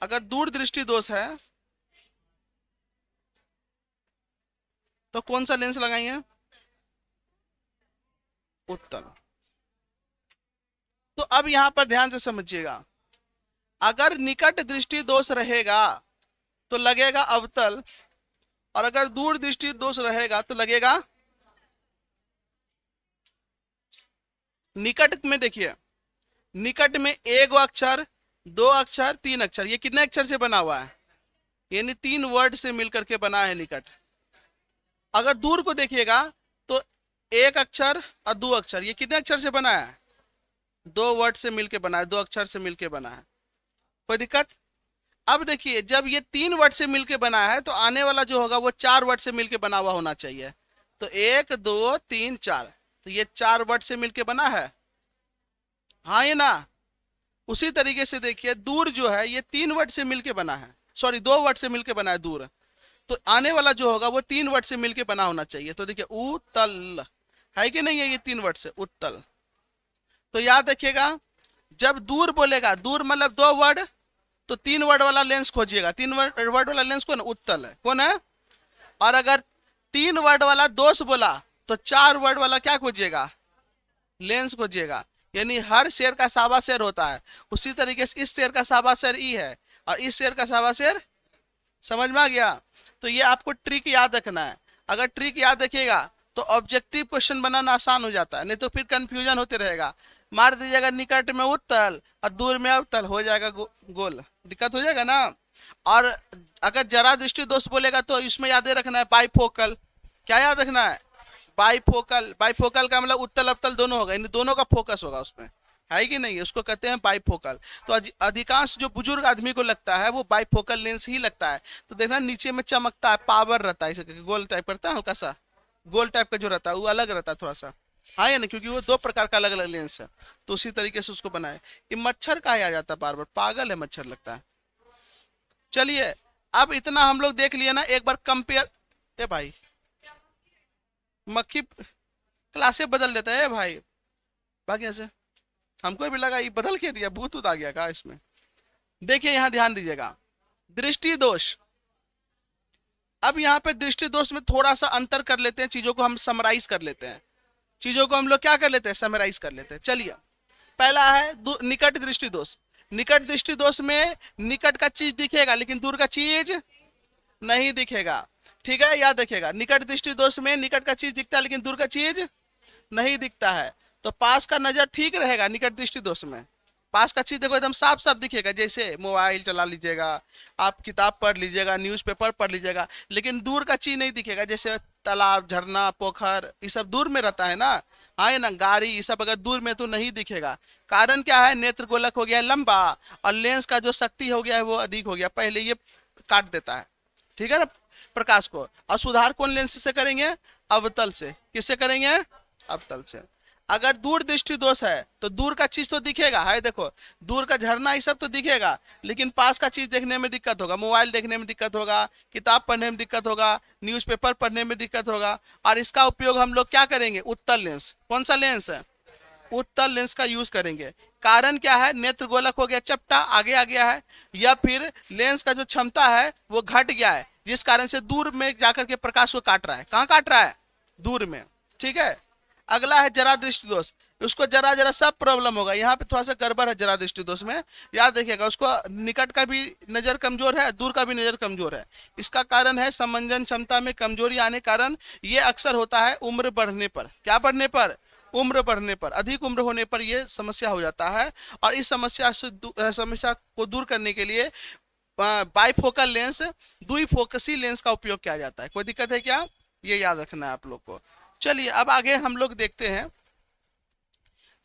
अगर दूर दृष्टि दोष है तो कौन सा लेंस लगाएंगे? उत्तल। तो अब यहां पर ध्यान से समझिएगा, अगर निकट दृष्टि दोष रहेगा तो लगेगा अवतल, और अगर दूर दृष्टि दोष रहेगा तो लगेगा निकट में। देखिए, निकट में एक अक्षर, दो अक्षर, तीन अक्षर, ये कितने अक्षर से बना हुआ है? यानी तीन वर्ड से मिलकर के बना है निकट। अगर दूर को देखिएगा तो एक अक्षर और दो अक्षर, ये कितने अक्षर से बना है? दो वर्ड से मिलके बना है, दो अक्षर से मिलके बना है। कोई दिक्कत? अब देखिए, जब ये तीन वर्ड से मिलके बना है तो आने वाला जो होगा वो चार वर्ड से मिलके बना हुआ होना चाहिए। तो एक, दो, तीन, चार, तो ये चार वर्ड से मिलके बना है, हाँ ये ना। उसी तरीके से देखिए दूर जो है ये 3 वर्ड से मिलके बना है, सॉरी 2 वर्ड से मिलके बना है दूर। तो आने वाला जो होगा वो 3 वर्ड से मिलके बना होना चाहिए। तो देखिए उत्तल है कि नहीं है, ये 3 वर्ड से उत्तल। तो याद रखिएगा जब दूर बोलेगा, दूर मतलब 2 वर्ड, तो 3 वर्ड वाला लेंस खोजिएगा। 3 वर्ड वाला लेंस कौन है? उत्तल है। कौन है? और अगर 3 वर्ड वाला दोष बोला तो 4 वर्ड वाला क्या खोजिएगा? लेंस खोजिएगा। यानी हर शेर का सावा शेर होता है। उसी तरीके से इस शेर का सावा शेर ई है और इस शेर का सावा शेर, समझ में आ गया? तो ये आपको ट्रिक याद रखना है। अगर ट्रिक याद रखिएगा तो ऑब्जेक्टिव क्वेश्चन बनाना आसान हो जाता है, नहीं तो फिर कंफ्यूजन होते रहेगा। मार दीजिएगा निकट में उत्तल और दूर में अवतल, हो जाएगा गोल, दिक्कत हो जाएगा ना। और अगर जरा दृष्टि दोष बोलेगा तो इसमें याद रखना है बाइफोकल। क्या याद रखना है? बाइफोकल। बाइफोकल का मतलब उत्तल अवतल दोनों होगा, इन दोनों का फोकस होगा उसमें, है कि नहीं? उसको कहते हैं बाइफोकल। तो अधिकांश जो बुजुर्ग आदमी को लगता है वो बाइफोकल लेंस ही लगता है। तो देखना नीचे में चमकता है, पावर रहता है, इसे गोल टाइप करता है, हल्का सा गोल टाइप का जो रहता है वो अलग रहता है थोड़ा सा, हाँ या नहीं? क्योंकि वो 2 प्रकार का अलग अलग लेंस है। तो उसी तरीके से उसको बनाए। ये मच्छर का आ जाता है बार बार, पागल है मच्छर लगता है। चलिए अब इतना हम लोग देख लिए ना, एक बार कंपेयर। ए भाई मक्खी क्लासे बदल देता है भाई, बाकी ऐसे हमको भी लगा ये बदल के दिया, भूत उत आ गया का इसमें। देखिए यहां ध्यान दीजिएगा, दृष्टि दोष। अब यहाँ पे दृष्टि दोष में थोड़ा सा अंतर कर लेते हैं, चीजों को हम समराइज कर लेते हैं। चीजों को हम लोग क्या कर लेते हैं? समराइज कर लेते हैं। चलिए पहला है निकट दृष्टि दोष। निकट दृष्टि दोष में निकट का चीज दिखेगा लेकिन दूर का चीज नहीं दिखेगा, ठीक है? याद रखिएगा निकट दृष्टि दोष में निकट का चीज दिखता है लेकिन दूर का चीज नहीं दिखता है। तो पास का नजर ठीक रहेगा निकट दृष्टि दोष में, पास का चीज देखो एकदम साफ साफ दिखेगा। जैसे मोबाइल चला लीजिएगा, आप किताब पढ़ लीजिएगा, न्यूज़पेपर पढ़ लीजिएगा, लेकिन दूर का चीज नहीं दिखेगा। जैसे तालाब, झरना, पोखर, ये सब दूर में रहता है ना, हाँ ना, गाड़ी, ये सब अगर दूर में तो नहीं दिखेगा। कारण क्या है? नेत्र गोलक हो गया है लंबा और लेंस का जो शक्ति हो गया है वो अधिक हो गया, पहले ये काट देता है, ठीक है ना, प्रकाश को। और सुधार कौन लेंस से करेंगे? अवतल से। किससे करेंगे? अवतल से। अगर दूर दृष्टि दोष है तो दूर का चीज तो दिखेगा, है देखो दूर का झरना ये सब तो दिखेगा, लेकिन पास का चीज देखने में दिक्कत होगा, मोबाइल देखने में दिक्कत होगा, किताब पढ़ने में दिक्कत होगा, न्यूज़पेपर पढ़ने में दिक्कत होगा। और इसका उपयोग हम लोग क्या करेंगे? उत्तल लेंस। कौन सा लेंस है? उत्तल लेंस का यूज करेंगे। कारण क्या है? नेत्र गोलक हो गया चपटा, आगे आ गया है, या फिर लेंस का जो क्षमता है वो घट गया है, जिस कारण से दूर में जाकर के प्रकाश को काट रहा है। कहाँ काट रहा है? दूर में, ठीक है। अगला है जरा दृष्टि दोष। उसको जरा जरा सब प्रॉब्लम होगा, यहाँ पे थोड़ा सा गड़बड़ है जरा दृष्टि दोष में, याद रखिएगा। उसको निकट का भी नजर कमजोर है, दूर का भी नजर कमजोर है। इसका कारण है संवेदन क्षमता में कमजोरी आने कारण। ये अक्सर होता है उम्र बढ़ने पर। क्या बढ़ने पर? उम्र बढ़ने पर, अधिक उम्र होने पर यह समस्या हो जाता है। और इस समस्या को दूर करने के लिए बाइफोकल लेंस, द्विफोकसी लेंस का उपयोग किया जाता है। कोई दिक्कत है क्या? ये याद रखना है आप लोग को। चलिए अब आगे हम लोग देखते हैं।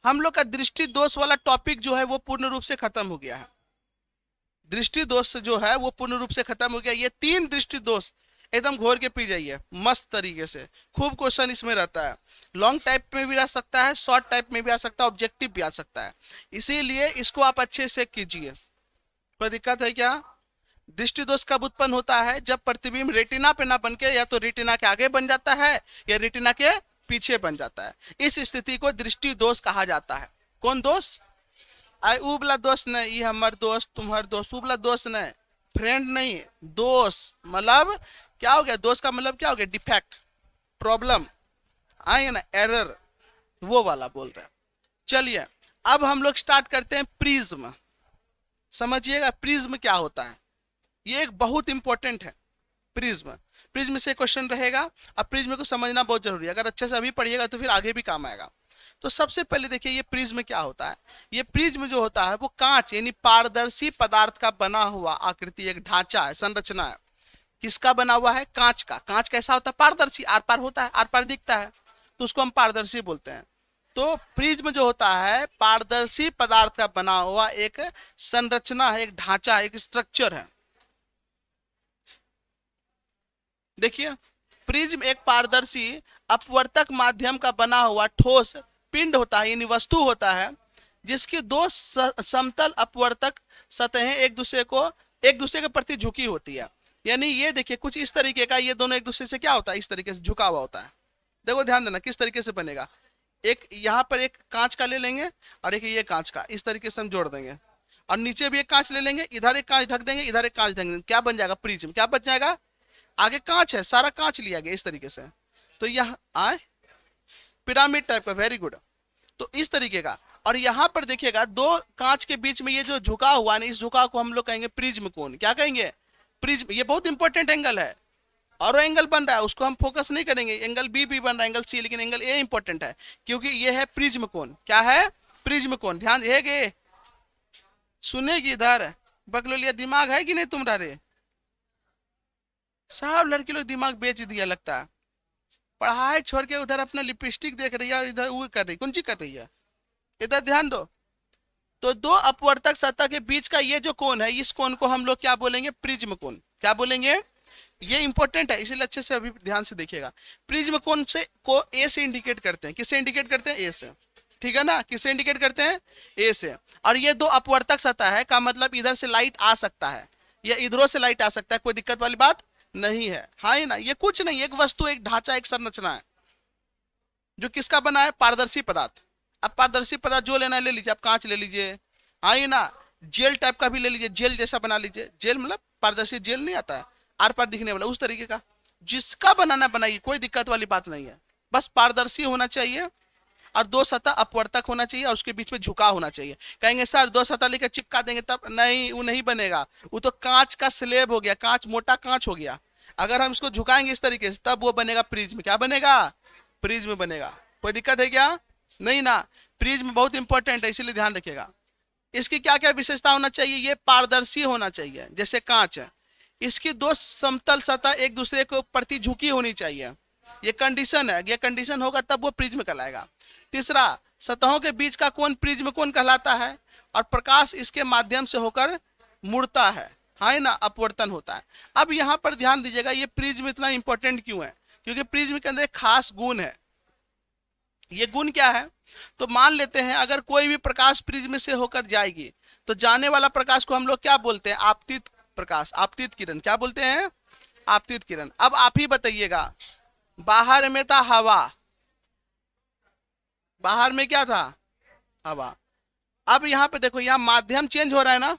हम लोग का दृष्टि दोष वाला टॉपिक जो है वो पूर्ण रूप से खत्म हो गया है। दृष्टि दोष जो है वो पूर्ण रूप से खत्म हो गया। ये 3 दृष्टि दोष एकदम घोर के पी जाइए मस्त तरीके से। खूब क्वेश्चन इसमें रहता है, लॉन्ग टाइप में भी आ सकता है, शॉर्ट टाइप में भी आ सकता है, ऑब्जेक्टिव भी आ सकता है। इसीलिए इसको आप अच्छे से कीजिए। कोई दिक्कत है क्या? दृष्टि दोष कब उत्पन्न होता है? जब प्रतिबिंब रेटिना पे ना बनके या तो रेटिना के आगे बन जाता है या रेटिना के पीछे बन जाता है। इस स्थिति को दृष्टि दोष कहा जाता है। कौन दोष? आई उबला दोष नहीं, ये हमार दोस्त तुम्हार दोस्त, उबला दोष नहीं, फ्रेंड नहीं, दोष मतलब क्या हो गया? दोष का मतलब क्या हो गया? डिफेक्ट, प्रॉब्लम, आए ना, एरर, वो वाला बोल रहे हैं। चलिए अब हम लोग स्टार्ट करते हैं प्रिज्म। समझिएगा प्रिज्म क्या होता है, ये एक बहुत इंपॉर्टेंट है। प्रिज्म, प्रिज्म से क्वेश्चन रहेगा। अब प्रिज्म को समझना बहुत जरूरी है, अगर अच्छे से अभी पढ़िएगा तो फिर आगे भी काम आएगा। तो सबसे पहले देखिए ये प्रिज्म क्या होता है। ये प्रिज्म जो होता है वो कांच यानी पारदर्शी पदार्थ का बना हुआ आकृति, एक ढांचा है, संरचना है। किसका बना हुआ है? कांच का। कांच कैसा होता है? पारदर्शी, आर पार होता है, आर पार दिखता है, तो उसको हम पारदर्शी बोलते हैं। तो प्रिज्म जो होता है पारदर्शी पदार्थ का बना हुआ एक संरचना है, एक ढांचा है, एक स्ट्रक्चर है। देखिए प्रिज्म एक पारदर्शी अपवर्तक माध्यम का बना हुआ ठोस पिंड होता है, यानी वस्तु होता है, जिसकी दो समतल अपवर्तक सतहें एक दूसरे के प्रति झुकी होती है। यानी ये देखिए कुछ इस तरीके का, ये दोनों एक दूसरे से क्या होता है, इस तरीके से झुका हुआ होता है। देखो ध्यान देना किस तरीके से बनेगा। एक यहाँ पर एक कांच का ले लेंगे और एक ये कांच का, इस तरीके से हम जोड़ देंगे, और नीचे भी एक कांच ले लेंगे, इधर एक कांच ढक देंगे, इधर एक कांच ढक देंगे, क्या बन जाएगा, प्रिज्म। क्या बच जाएगा, आगे कांच है, सारा कांच लिया गया इस तरीके से, तो यह आए पिरामिड टाइप का, वेरी गुड। तो इस तरीके का, और यहां पर देखिएगा दो कांच के बीच में ये जो झुका हुआ है, इस झुकाव को हम लोग कहेंगे प्रिज्म कोण। क्या कहेंगे, प्रिज्म। ये बहुत इंपॉर्टेंट एंगल है, और एंगल बन रहा है उसको हम फोकस नहीं करेंगे, एंगल बी भी बन रहा है, एंगल सी, लेकिन एंगल ए इंपॉर्टेंट है क्योंकि ये है प्रिज्म कोण। क्या है, प्रिज्म कोण। ध्यान है, सुनेगी इधर, बकलोलिया दिमाग है कि नहीं तुम्हारे, सब लड़की लोग दिमाग बेच दिया लगता है, पढ़ाई छोड़ के उधर अपना लिपस्टिक देख रही है और इधर वो कर रही, कौन सी कर रही है, इधर ध्यान दो। तो दो अपवर्तक सतह के बीच का ये जो कोण है, इस कोण को हम लोग क्या बोलेंगे, प्रिज्म कोण। क्या बोलेंगे, ये इंपॉर्टेंट है, इसलिए अच्छे से अभी ध्यान से देखिएगा। प्रिज्म कोण से को ए से इंडिकेट करते हैं, किससे इंडिकेट करते हैं, ए से, ठीक है ना, किससे इंडिकेट करते हैं, ए से। और ये दो अपवर्तक सतह है का मतलब इधर से लाइट आ सकता है या इधरों से लाइट आ सकता है, कोई दिक्कत वाली बात नहीं है, हाँ ही ना। ये कुछ नहीं, एक वस्तु, एक ढांचा, एक संरचना है जो किसका बना है, पारदर्शी पदार्थ। अब पारदर्शी पदार्थ जो लेना है ले लीजिए, आप कांच ले लीजिए, हाँ ही ना, जेल टाइप का भी ले लीजिए, जेल जैसा बना लीजिए, जेल मतलब पारदर्शी जेल नहीं आता है आर पार दिखने वाला, उस तरीके का, जिसका बनाना बनाइए, कोई दिक्कत वाली बात नहीं है, बस पारदर्शी होना चाहिए और दो सतह अपवर्तक होना चाहिए और उसके बीच में झुकाव होना चाहिए। कहेंगे सर दो सतह लेकर चिपका देंगे तब, नहीं, वो नहीं बनेगा, वो तो कांच का स्लेब हो गया, कांच, मोटा कांच हो गया। अगर हम इसको झुकाएंगे इस तरीके से तब वो बनेगा प्रिज्म। क्या बनेगा, प्रिज्म बनेगा। कोई दिक्कत है क्या, नहीं ना। प्रिज्म बहुत इंपॉर्टेंट है, इसीलिए ध्यान रखिएगा। इसकी क्या क्या विशेषता होना चाहिए, ये पारदर्शी होना चाहिए जैसे कांच है, इसकी दो समतल सतह एक दूसरे को प्रति झुकी होनी चाहिए, ये कंडीशन है, ये कंडीशन होगा तब वो प्रिज्म कहलाएगा। तीसरा, सतहों के बीच का कोण प्रिज्म कोण कहलाता है और प्रकाश इसके माध्यम से होकर मुड़ता है, हाँ ना, अपवर्तन होता है। अब यहाँ पर ध्यान दीजिएगा, ये प्रिज्म इतना इंपॉर्टेंट क्यों है, क्योंकि प्रिज्म के अंदर एक खास गुण है। ये गुण क्या है, तो मान लेते हैं अगर कोई भी प्रकाश प्रिज्म से होकर जाएगी तो जाने वाला प्रकाश को हम लोग क्या बोलते हैं, आपतित प्रकाश, आपतित किरण। क्या बोलते हैं, आपतित किरण। अब आप ही बताइएगा, बाहर में था हवा, बाहर में क्या था, हवा। अब यहाँ पे देखो, यहाँ माध्यम चेंज हो रहा है ना,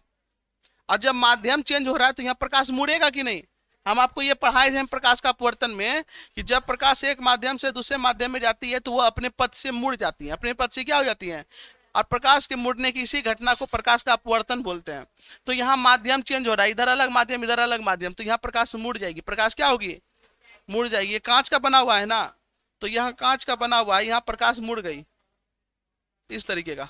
और जब माध्यम चेंज हो रहा है तो यहाँ प्रकाश मुड़ेगा कि नहीं। हम आपको ये पढ़ाए थे प्रकाश का अपवर्तन में कि जब प्रकाश एक माध्यम से दूसरे माध्यम में जाती है तो वो अपने पथ से मुड़ जाती है, अपने पथ से क्या हो जाती है, और प्रकाश के मुड़ने की इसी घटना को प्रकाश का अपवर्तन बोलते हैं। तो यहाँ माध्यम चेंज हो रहा है, इधर अलग माध्यम, इधर अलग माध्यम, तो यहाँ प्रकाश मुड़ जाएगी, प्रकाश क्या होगी, मुड़ जाएगी। कांच का बना हुआ है ना, तो यहाँ कांच का बना हुआ है, यहाँ प्रकाश मुड़ गई इस तरीके का।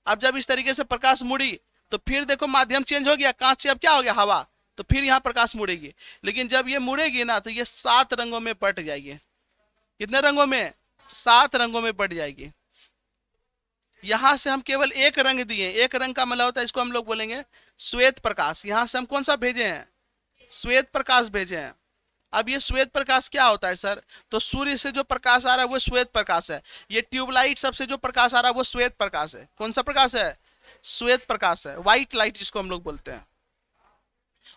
अब जब इस तरीके से प्रकाश मुड़ी तो फिर देखो माध्यम चेंज हो गया, कांच से अब क्या हो गया, हवा, तो फिर यहाँ प्रकाश मुड़ेगी। लेकिन जब ये मुड़ेगी ना तो ये 7 रंगों में बट जाएगी। कितने रंगों में, 7 रंगों में बट जाएगी। यहां से हम केवल एक रंग दिए, एक रंग का मतलब होता है, इसको हम लोग बोलेंगे श्वेत प्रकाश। यहां से हम कौन सा भेजे हैं, श्वेत प्रकाश भेजे हैं। अब ये श्वेत प्रकाश क्या होता है सर, तो सूर्य से जो प्रकाश आ रहा है वो श्वेत प्रकाश है। ये ट्यूबलाइट सबसे जो प्रकाश आ रहा है वो श्वेत प्रकाश है। कौन सा प्रकाश है, श्वेत प्रकाश है, व्हाइट लाइट जिसको हम लोग बोलते हैं।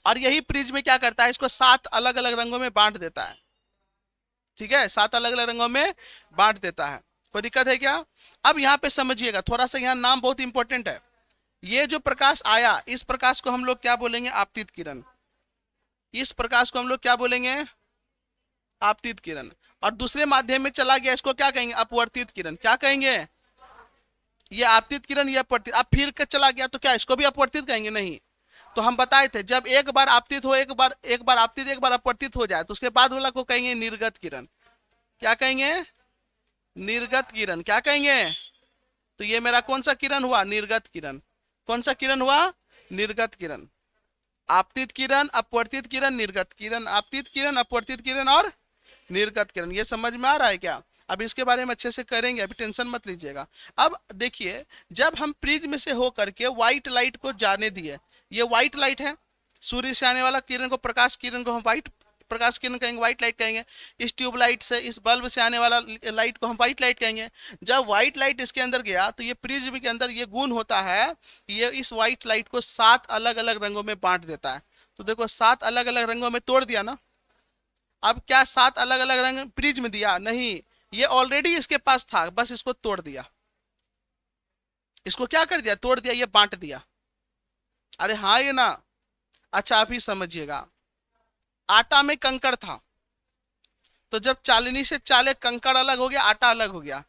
और यही प्रिज्म क्या करता है, इसको 7 अलग अलग रंगों में बांट देता है, ठीक है, 7 अलग अलग रंगों में बांट देता है। कोई दिक्कत है क्या। अब यहाँ पे समझिएगा थोड़ा सा, यहाँ नाम बहुत इंपॉर्टेंट है। ये जो प्रकाश आया, इस प्रकाश को हम लोग क्या बोलेंगे, आपतित किरण। इस प्रकाश को हम लोग क्या बोलेंगे, आपतित किरण। और दूसरे माध्यम में चला गया, इसको क्या कहेंगे, अपवर्तित किरण। क्या कहेंगे, ये आपतित किरण, ये अपवर्तित। अब फिर चला गया तो क्या इसको भी अपवर्तित कहेंगे, नहीं। तो हम बताए थे जब एक बार आपतित हो, एक बार आपतित, एक बार अपवर्तित हो जाए तो उसके बाद वाला को कहेंगे निर्गत किरण। क्या कहेंगे, निर्गत किरण। क्या कहेंगे, तो ये मेरा कौन सा किरण हुआ, निर्गत किरण। कौन सा किरण हुआ, निर्गत किरण। आपतित किरण, अपवर्तित किरण, निर्गत किरण, आपतित किरण, अपवर्तित किरण और निर्गत किरण। ये समझ में आ रहा है क्या। अब इसके बारे में अच्छे से करेंगे, अभी टेंशन मत लीजिएगा। अब देखिए, जब हम प्रिज्म से हो करके व्हाइट लाइट को जाने दिए, ये व्हाइट लाइट है, सूर्य से आने वाला किरण को, प्रकाश किरण को हम व्हाइट प्रकाश किरण कहेंगे, व्हाइट लाइट कहेंगे। इस ट्यूबलाइट से, इस बल्ब से आने वाला लाइट को हम व्हाइट लाइट कहेंगे। जब व्हाइट लाइट इसके अंदर गया तो ये प्रिज्म के अंदर ये गुण होता है, ये इस व्हाइट लाइट को 7 अलग अलग रंगों में बांट देता है। तो देखो 7 अलग अलग रंगों में तोड़ दिया ना। अब क्या 7 अलग अलग रंग प्रिज्म दिया? नहीं, ये ऑलरेडी इसके पास था, बस इसको तोड़ दिया। इसको क्या कर दिया? तोड़ दिया, ये बांट दिया। अरे हाँ ये ना। अच्छा अभी समझिएगा, आटा में कंकड़ था, तो जब चालनी से चाले कंकड़ अलग हो गया, आटा अलग हो गया,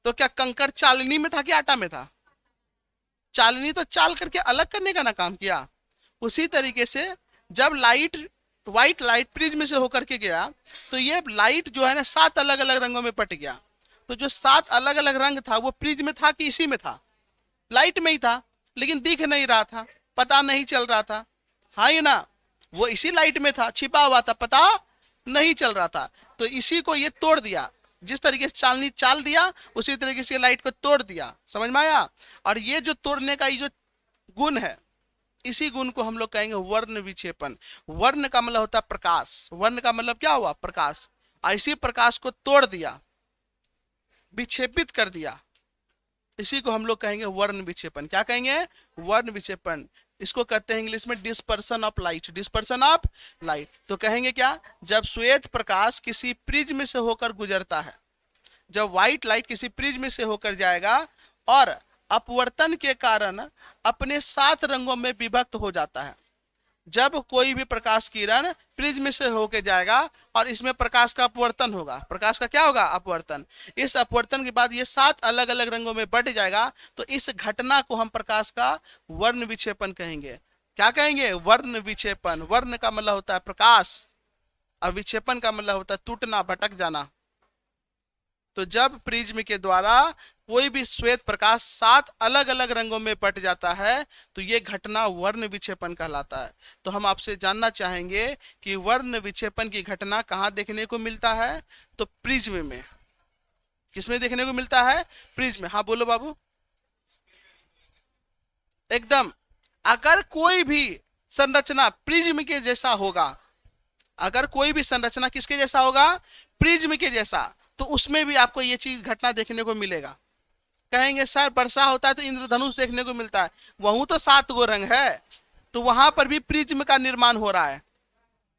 तो क्या कंकड़ चालनी में था कि आटा में था? चालनी तो चाल करके अलग करने का ना काम किया। उसी तरीके से जब लाइट, व्हाइट लाइट प्रिज्म से होकर के गया, तो ये लाइट जो है ना 7 अलग अलग रंगों में बट गया। तो जो 7 अलग अलग रंग था वो प्रिज्म में था कि इसी में था? लाइट में ही था, लेकिन दिख नहीं रहा था, पता नहीं चल रहा था। हाँ ये ना, वो इसी लाइट में था, छिपा हुआ था, पता नहीं चल रहा था। तो इसी को ये तोड़ दिया, जिस तरीके से चालनी चाल दिया उसी तरीके से लाइट को तोड़ दिया। समझ में आया? और ये जो तोड़ने का ये जो गुण है, इसी गुण को हम लोग कहेंगे वर्ण विक्षेपण। वर्ण का मतलब होता है प्रकाश, वर्ण का मतलब क्या हुआ? प्रकाश। इसी प्रकाश को तोड़ दिया, विक्षेपित कर दिया, इसी को हम लोग कहेंगे वर्ण विक्षेपण। क्या कहेंगे? वर्ण विक्षेपण। इसको कहते हैं इंग्लिश में dispersion of light, dispersion of light. तो कहेंगे क्या? जब श्वेत प्रकाश किसी प्रिज्म से होकर गुजरता है, जब व्हाइट लाइट किसी प्रिज्म से होकर जाएगा और अपवर्तन के कारण अपने 7 रंगों में विभक्त हो जाता है। जब कोई भी प्रकाश किरण प्रिज्म से होकर जाएगा और इसमें प्रकाश का अपवर्तन होगा, प्रकाश का क्या होगा? अपवर्तन। इस अपवर्तन के बाद ये 7 अलग अलग रंगों में बट जाएगा, तो इस घटना को हम प्रकाश का वर्ण विक्षेपण कहेंगे। क्या कहेंगे? वर्ण विक्षेपण। वर्ण का मतलब होता है प्रकाश और विक्षेपण का मतलब होता है टूटना, भटक जाना। तो जब प्रिज्म के द्वारा कोई भी श्वेत प्रकाश 7 अलग अलग रंगों में बट जाता है, तो ये घटना वर्ण विक्षेपण कहलाता है। तो हम आपसे जानना चाहेंगे कि वर्ण विक्षेपण की घटना कहाँ देखने को मिलता है? तो प्रिज्म में। किसमें देखने को मिलता है? प्रिज्म में। हाँ बोलो बाबू। एकदम। अगर कोई भी संरचना प्रिज्म के जैसा होगा, अगर कोई भी संरचना किसके जैसा होगा? प्रिज्म के जैसा, तो उसमें भी आपको ये चीज घटना देखने को मिलेगा। कहेंगे सर वर्षा होता है तो इंद्रधनुष देखने को मिलता है, वहां तो 7 गो रंग है, तो वहां पर भी प्रिज्म का निर्माण हो रहा है।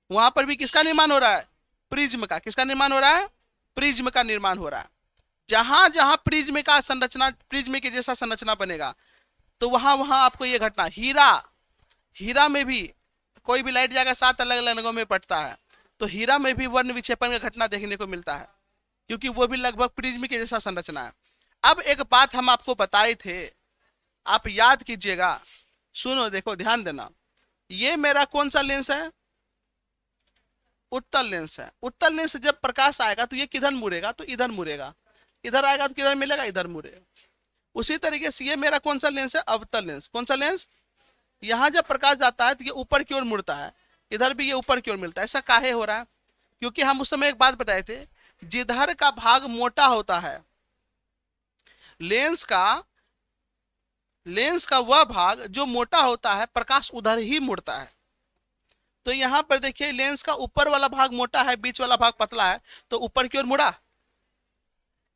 वहां पर भी किसका निर्माण हो रहा है? प्रिज्म का। किसका निर्माण हो रहा है? प्रिज्म का निर्माण हो रहा है। जहां जहां प्रिज्म का संरचना, प्रिज्म के जैसा संरचना बनेगा, तो वहां वहां आपको ये घटना। हीरा, हीरा में भी कोई भी लाइट जाकर 7 अलग अलग रंगों में बटता है, तो हीरा में भी वर्ण विक्षेपण का घटना देखने को मिलता है, क्योंकि वो भी लगभग प्रिज्म के जैसा संरचना है। अब एक बात हम आपको बताए थे, आप याद कीजिएगा, सुनो, देखो, ध्यान देना। ये मेरा कौन सा लेंस है? उत्तल लेंस है। उत्तल लेंस से जब प्रकाश आएगा तो ये किधर मुड़ेगा? तो इधर मुड़ेगा। इधर आएगा तो किधर मिलेगा? इधर मुड़ेगा। उसी तरीके से ये मेरा कौन सा लेंस है? अवतल लेंस। कौन सा लेंस? यहां जब प्रकाश जाता है तो ये ऊपर की ओर मुड़ता है, इधर भी ये ऊपर की ओर मिलता है। ऐसा काहे हो रहा है? क्योंकि हम उस समय एक बात बताए थे, जिधर का भाग मोटा होता है, लेंस का वह भाग जो मोटा होता है, प्रकाश उधर ही मुड़ता है। तो यहां पर देखिए, लेंस का ऊपर वाला भाग मोटा है, बीच वाला भाग पतला है, तो ऊपर की ओर मुड़ा।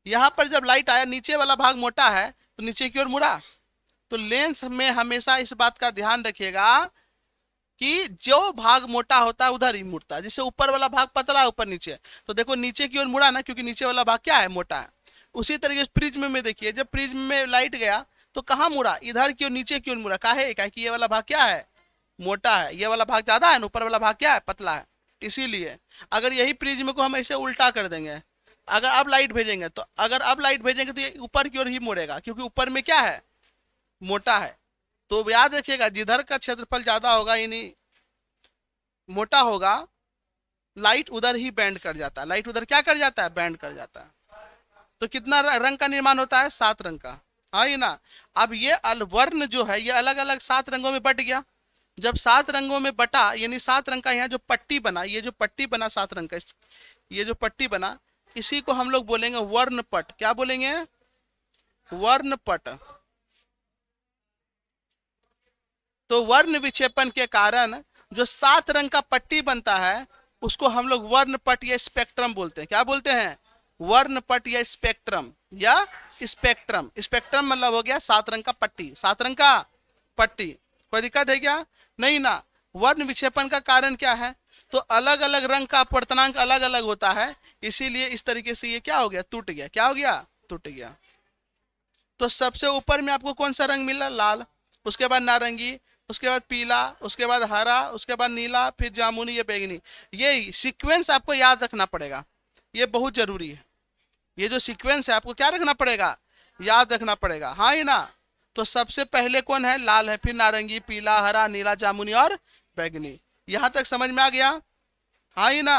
यहां पर जब लाइट आया, नीचे वाला भाग मोटा है तो नीचे की ओर मुड़ा। तो लेंस में हमेशा इस बात का ध्यान रखिएगा कि जो भाग मोटा होता है उधर ही मुड़ता है। जैसे ऊपर वाला भाग पतला है, ऊपर नीचे, तो देखो नीचे की ओर मुड़ा ना, क्योंकि नीचे वाला भाग क्या है? मोटा है। उसी तरीके से प्रिज्म में देखिए, जब प्रिज्म में लाइट गया तो कहाँ मुड़ा? इधर की ओर, नीचे की ओर मुड़ा। काहे? कि ये वाला भाग क्या है? मोटा है, ये वाला भाग ज्यादा है ना, ऊपर वाला भाग क्या है? पतला है। इसीलिए अगर यही प्रिज्म को हम ऐसे उल्टा कर देंगे, अगर अब लाइट भेजेंगे तो ये ऊपर की ओर ही मुड़ेगा, क्योंकि ऊपर में क्या है? मोटा है। तो याद रखिएगा, जिधर का क्षेत्रफल ज्यादा होगा, यानी मोटा होगा, लाइट उधर ही बैंड कर जाता है। लाइट उधर क्या कर जाता है? बैंड कर जाता है। तो कितना रंग का निर्माण होता है? 7 रंग का। हाँ ये ना। अब ये वर्ण जो है, ये अलग अलग 7 रंगों में बट गया। जब 7 रंगों में बटा, यानी 7 रंग का यहाँ जो पट्टी बना, ये जो पट्टी बना 7 रंग का, ये जो पट्टी बना, इसी को हम लोग बोलेंगे वर्णपट। क्या बोलेंगे? वर्णपट। तो वर्ण विक्षेपण के कारण जो 7 रंग का पट्टी बनता है, उसको हम लोग वर्णपट या स्पेक्ट्रम बोलते हैं। क्या बोलते हैं? वर्णपट या स्पेक्ट्रम, या स्पेक्ट्रम। स्पेक्ट्रम मतलब हो गया 7 रंग का पट्टी, 7 रंग का पट्टी। कोई दिक्कत है क्या? नहीं ना। वर्ण विक्षेपण का कारण क्या है? तो अलग अलग रंग का अपवर्तनांक अलग अलग होता है, इसीलिए इस तरीके से ये क्या हो गया? टूट गया। क्या हो गया? टूट गया। तो सबसे ऊपर में आपको कौन सा रंग मिला? लाल, उसके बाद नारंगी, उसके बाद पीला, उसके बाद हरा, उसके बाद नीला, फिर जामुनी, ये बैगनी। ये सीक्वेंस आपको याद रखना पड़ेगा, ये बहुत जरूरी है। ये जो सीक्वेंस है आपको क्या रखना पड़ेगा? याद रखना पड़ेगा। हाँ ही ना। तो सबसे पहले कौन है? लाल है, फिर नारंगी, पीला, हरा, नीला, जामुनी और बैगनी। यहां तक समझ में आ गया? हाँ ही ना।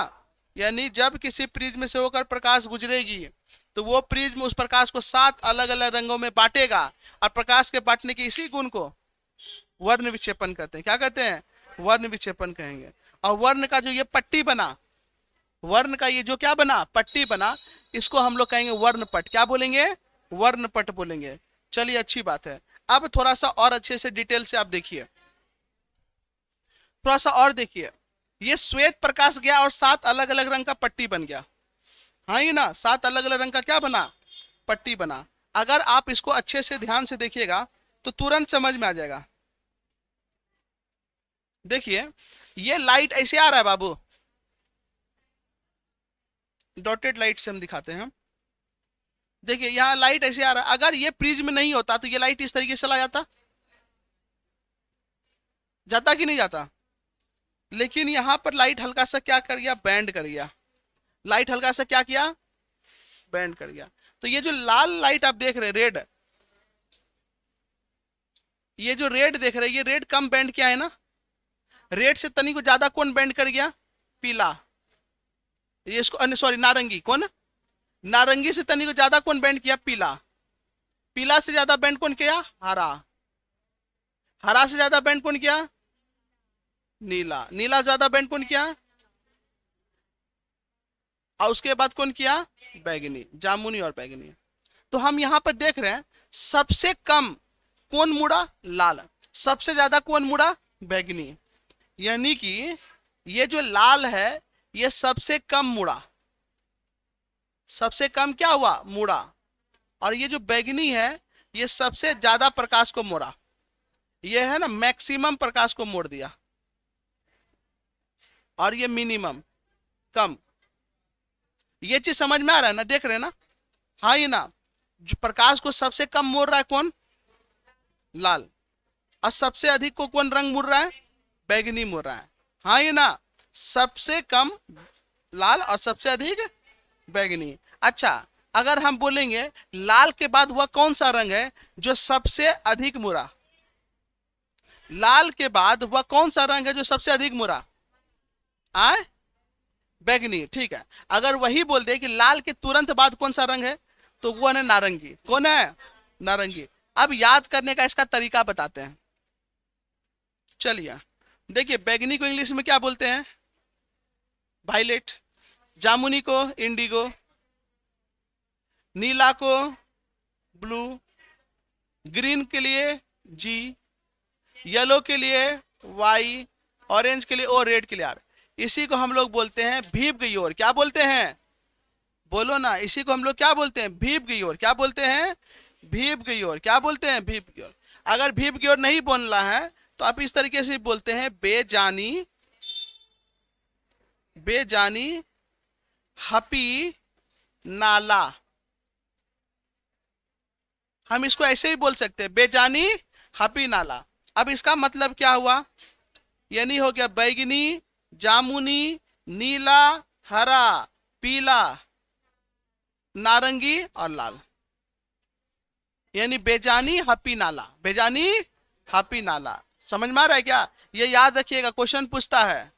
यानी जब किसी प्रिज्म से होकर प्रकाश गुजरेगी तो वो प्रिज्म उस प्रकाश को 7 अलग अलग रंगों में बांटेगा, और प्रकाश के बांटने के इसी गुण को वर्ण विक्षेपण कहते हैं। क्या कहते हैं? वर्ण विक्षेपण कहेंगे। और वर्ण का जो ये पट्टी बना, वर्ण का ये जो क्या बना? पट्टी बना, इसको हम लोग कहेंगे वर्णपट। क्या बोलेंगे? वर्णपट बोलेंगे। चलिए, अच्छी बात है। अब थोड़ा सा और अच्छे से डिटेल से आप देखिए, थोड़ा सा और देखिए। ये श्वेत प्रकाश गया और 7 अलग अलग रंग का पट्टी बन गया। हाँ ही ना, 7 अलग अलग रंग का क्या बना? पट्टी बना। अगर आप इसको अच्छे से ध्यान से देखिएगा तो तुरंत समझ में आ जाएगा। देखिए, ये लाइट ऐसे आ रहा है बाबू, डॉटेड लाइट से हम दिखाते हैं। देखिए यहाँ लाइट ऐसे आ रहा है। अगर ये प्रिज्म नहीं होता तो ये लाइट इस तरीके से चला जाता, जाता कि नहीं जाता? लेकिन यहां पर लाइट हल्का सा क्या कर गया? बैंड कर गया। लाइट हल्का सा क्या किया? बैंड कर गया। तो ये जो लाल लाइट आप देख रहे हैं, रेड, ये जो रेड देख रहे हैं, ये रेड कम बैंड क्या है ना? रेड से तनी को ज्यादा कौन बैंड कर गया? पीला। ये इसको सॉरी नारंगी। कौन? नारंगी से तनी को ज्यादा कौन बैंड किया? पीला। पीला से ज्यादा बैंड कौन किया? हरा। हरा से ज्यादा बैंड कौन किया? नीला। नीला ज्यादा बैंड कौन किया? और उसके बाद कौन किया? बैगनी। जामुनी और बैगनी। तो हम यहां पर देख रहे हैं सबसे कम कौन मुड़ा? लाल। सबसे ज्यादा कौन मुड़ा? बैगनी। यानी कि ये जो लाल है ये सबसे कम मुड़ा, सबसे कम क्या हुआ? मुड़ा। और ये जो बैगनी है ये सबसे ज्यादा प्रकाश को मोड़ा। ये है ना, मैक्सिमम प्रकाश को मोड़ दिया। और ये मिनिमम, कम। ये चीज समझ में आ रहा है ना? देख रहे हैं ना? हाँ ये ना, जो प्रकाश को सबसे कम मोड़ रहा है कौन? लाल। और सबसे अधिक को कौन रंग मोड़ रहा है? बैगनी मोड़ रहा है। हाँ ये ना, सबसे कम लाल और सबसे अधिक बैगनी। अच्छा, अगर हम बोलेंगे लाल के बाद वह कौन सा रंग है जो सबसे अधिक मुड़ा? लाल के बाद वह कौन सा रंग है जो सबसे अधिक मुड़ा? आए? बैगनी। ठीक है। अगर वही बोल दे कि लाल के तुरंत बाद कौन सा रंग है, तो वो है नारंगी। कौन है? नारंगी। अब याद करने का इसका तरीका बताते हैं। चलिए देखिए, बैगनी को इंग्लिश में क्या बोलते हैं? वायलेट। जामुनी को इंडिगो, नीला को ब्लू, ग्रीन के लिए जी, येलो के लिए वाई, ऑरेंज के लिए ओ, रेड के लिए आर। इसी को हम लोग बोलते हैं भीप गई ओर। क्या बोलते हैं? बोलो ना। इसी को हम लोग क्या बोलते हैं? भीप गई ओर। क्या बोलते हैं? भीप गई ओर। क्या बोलते हैं? भीप गई ओर। अगर भीप गई ओर नहीं बोलना है तो आप इस तरीके से बोलते हैं बेजानी, बेजानी हपी नाला। हम इसको ऐसे ही बोल सकते हैं, बेजानी हपी नाला। अब इसका मतलब क्या हुआ? यानी हो गया बैगनी, जामुनी, नीला, हरा, पीला, नारंगी और लाल। यानी बेजानी हपी नाला, बेजानी हपी नाला। समझ में आ रहा है क्या? ये याद रखिएगा, क्वेश्चन पूछता है।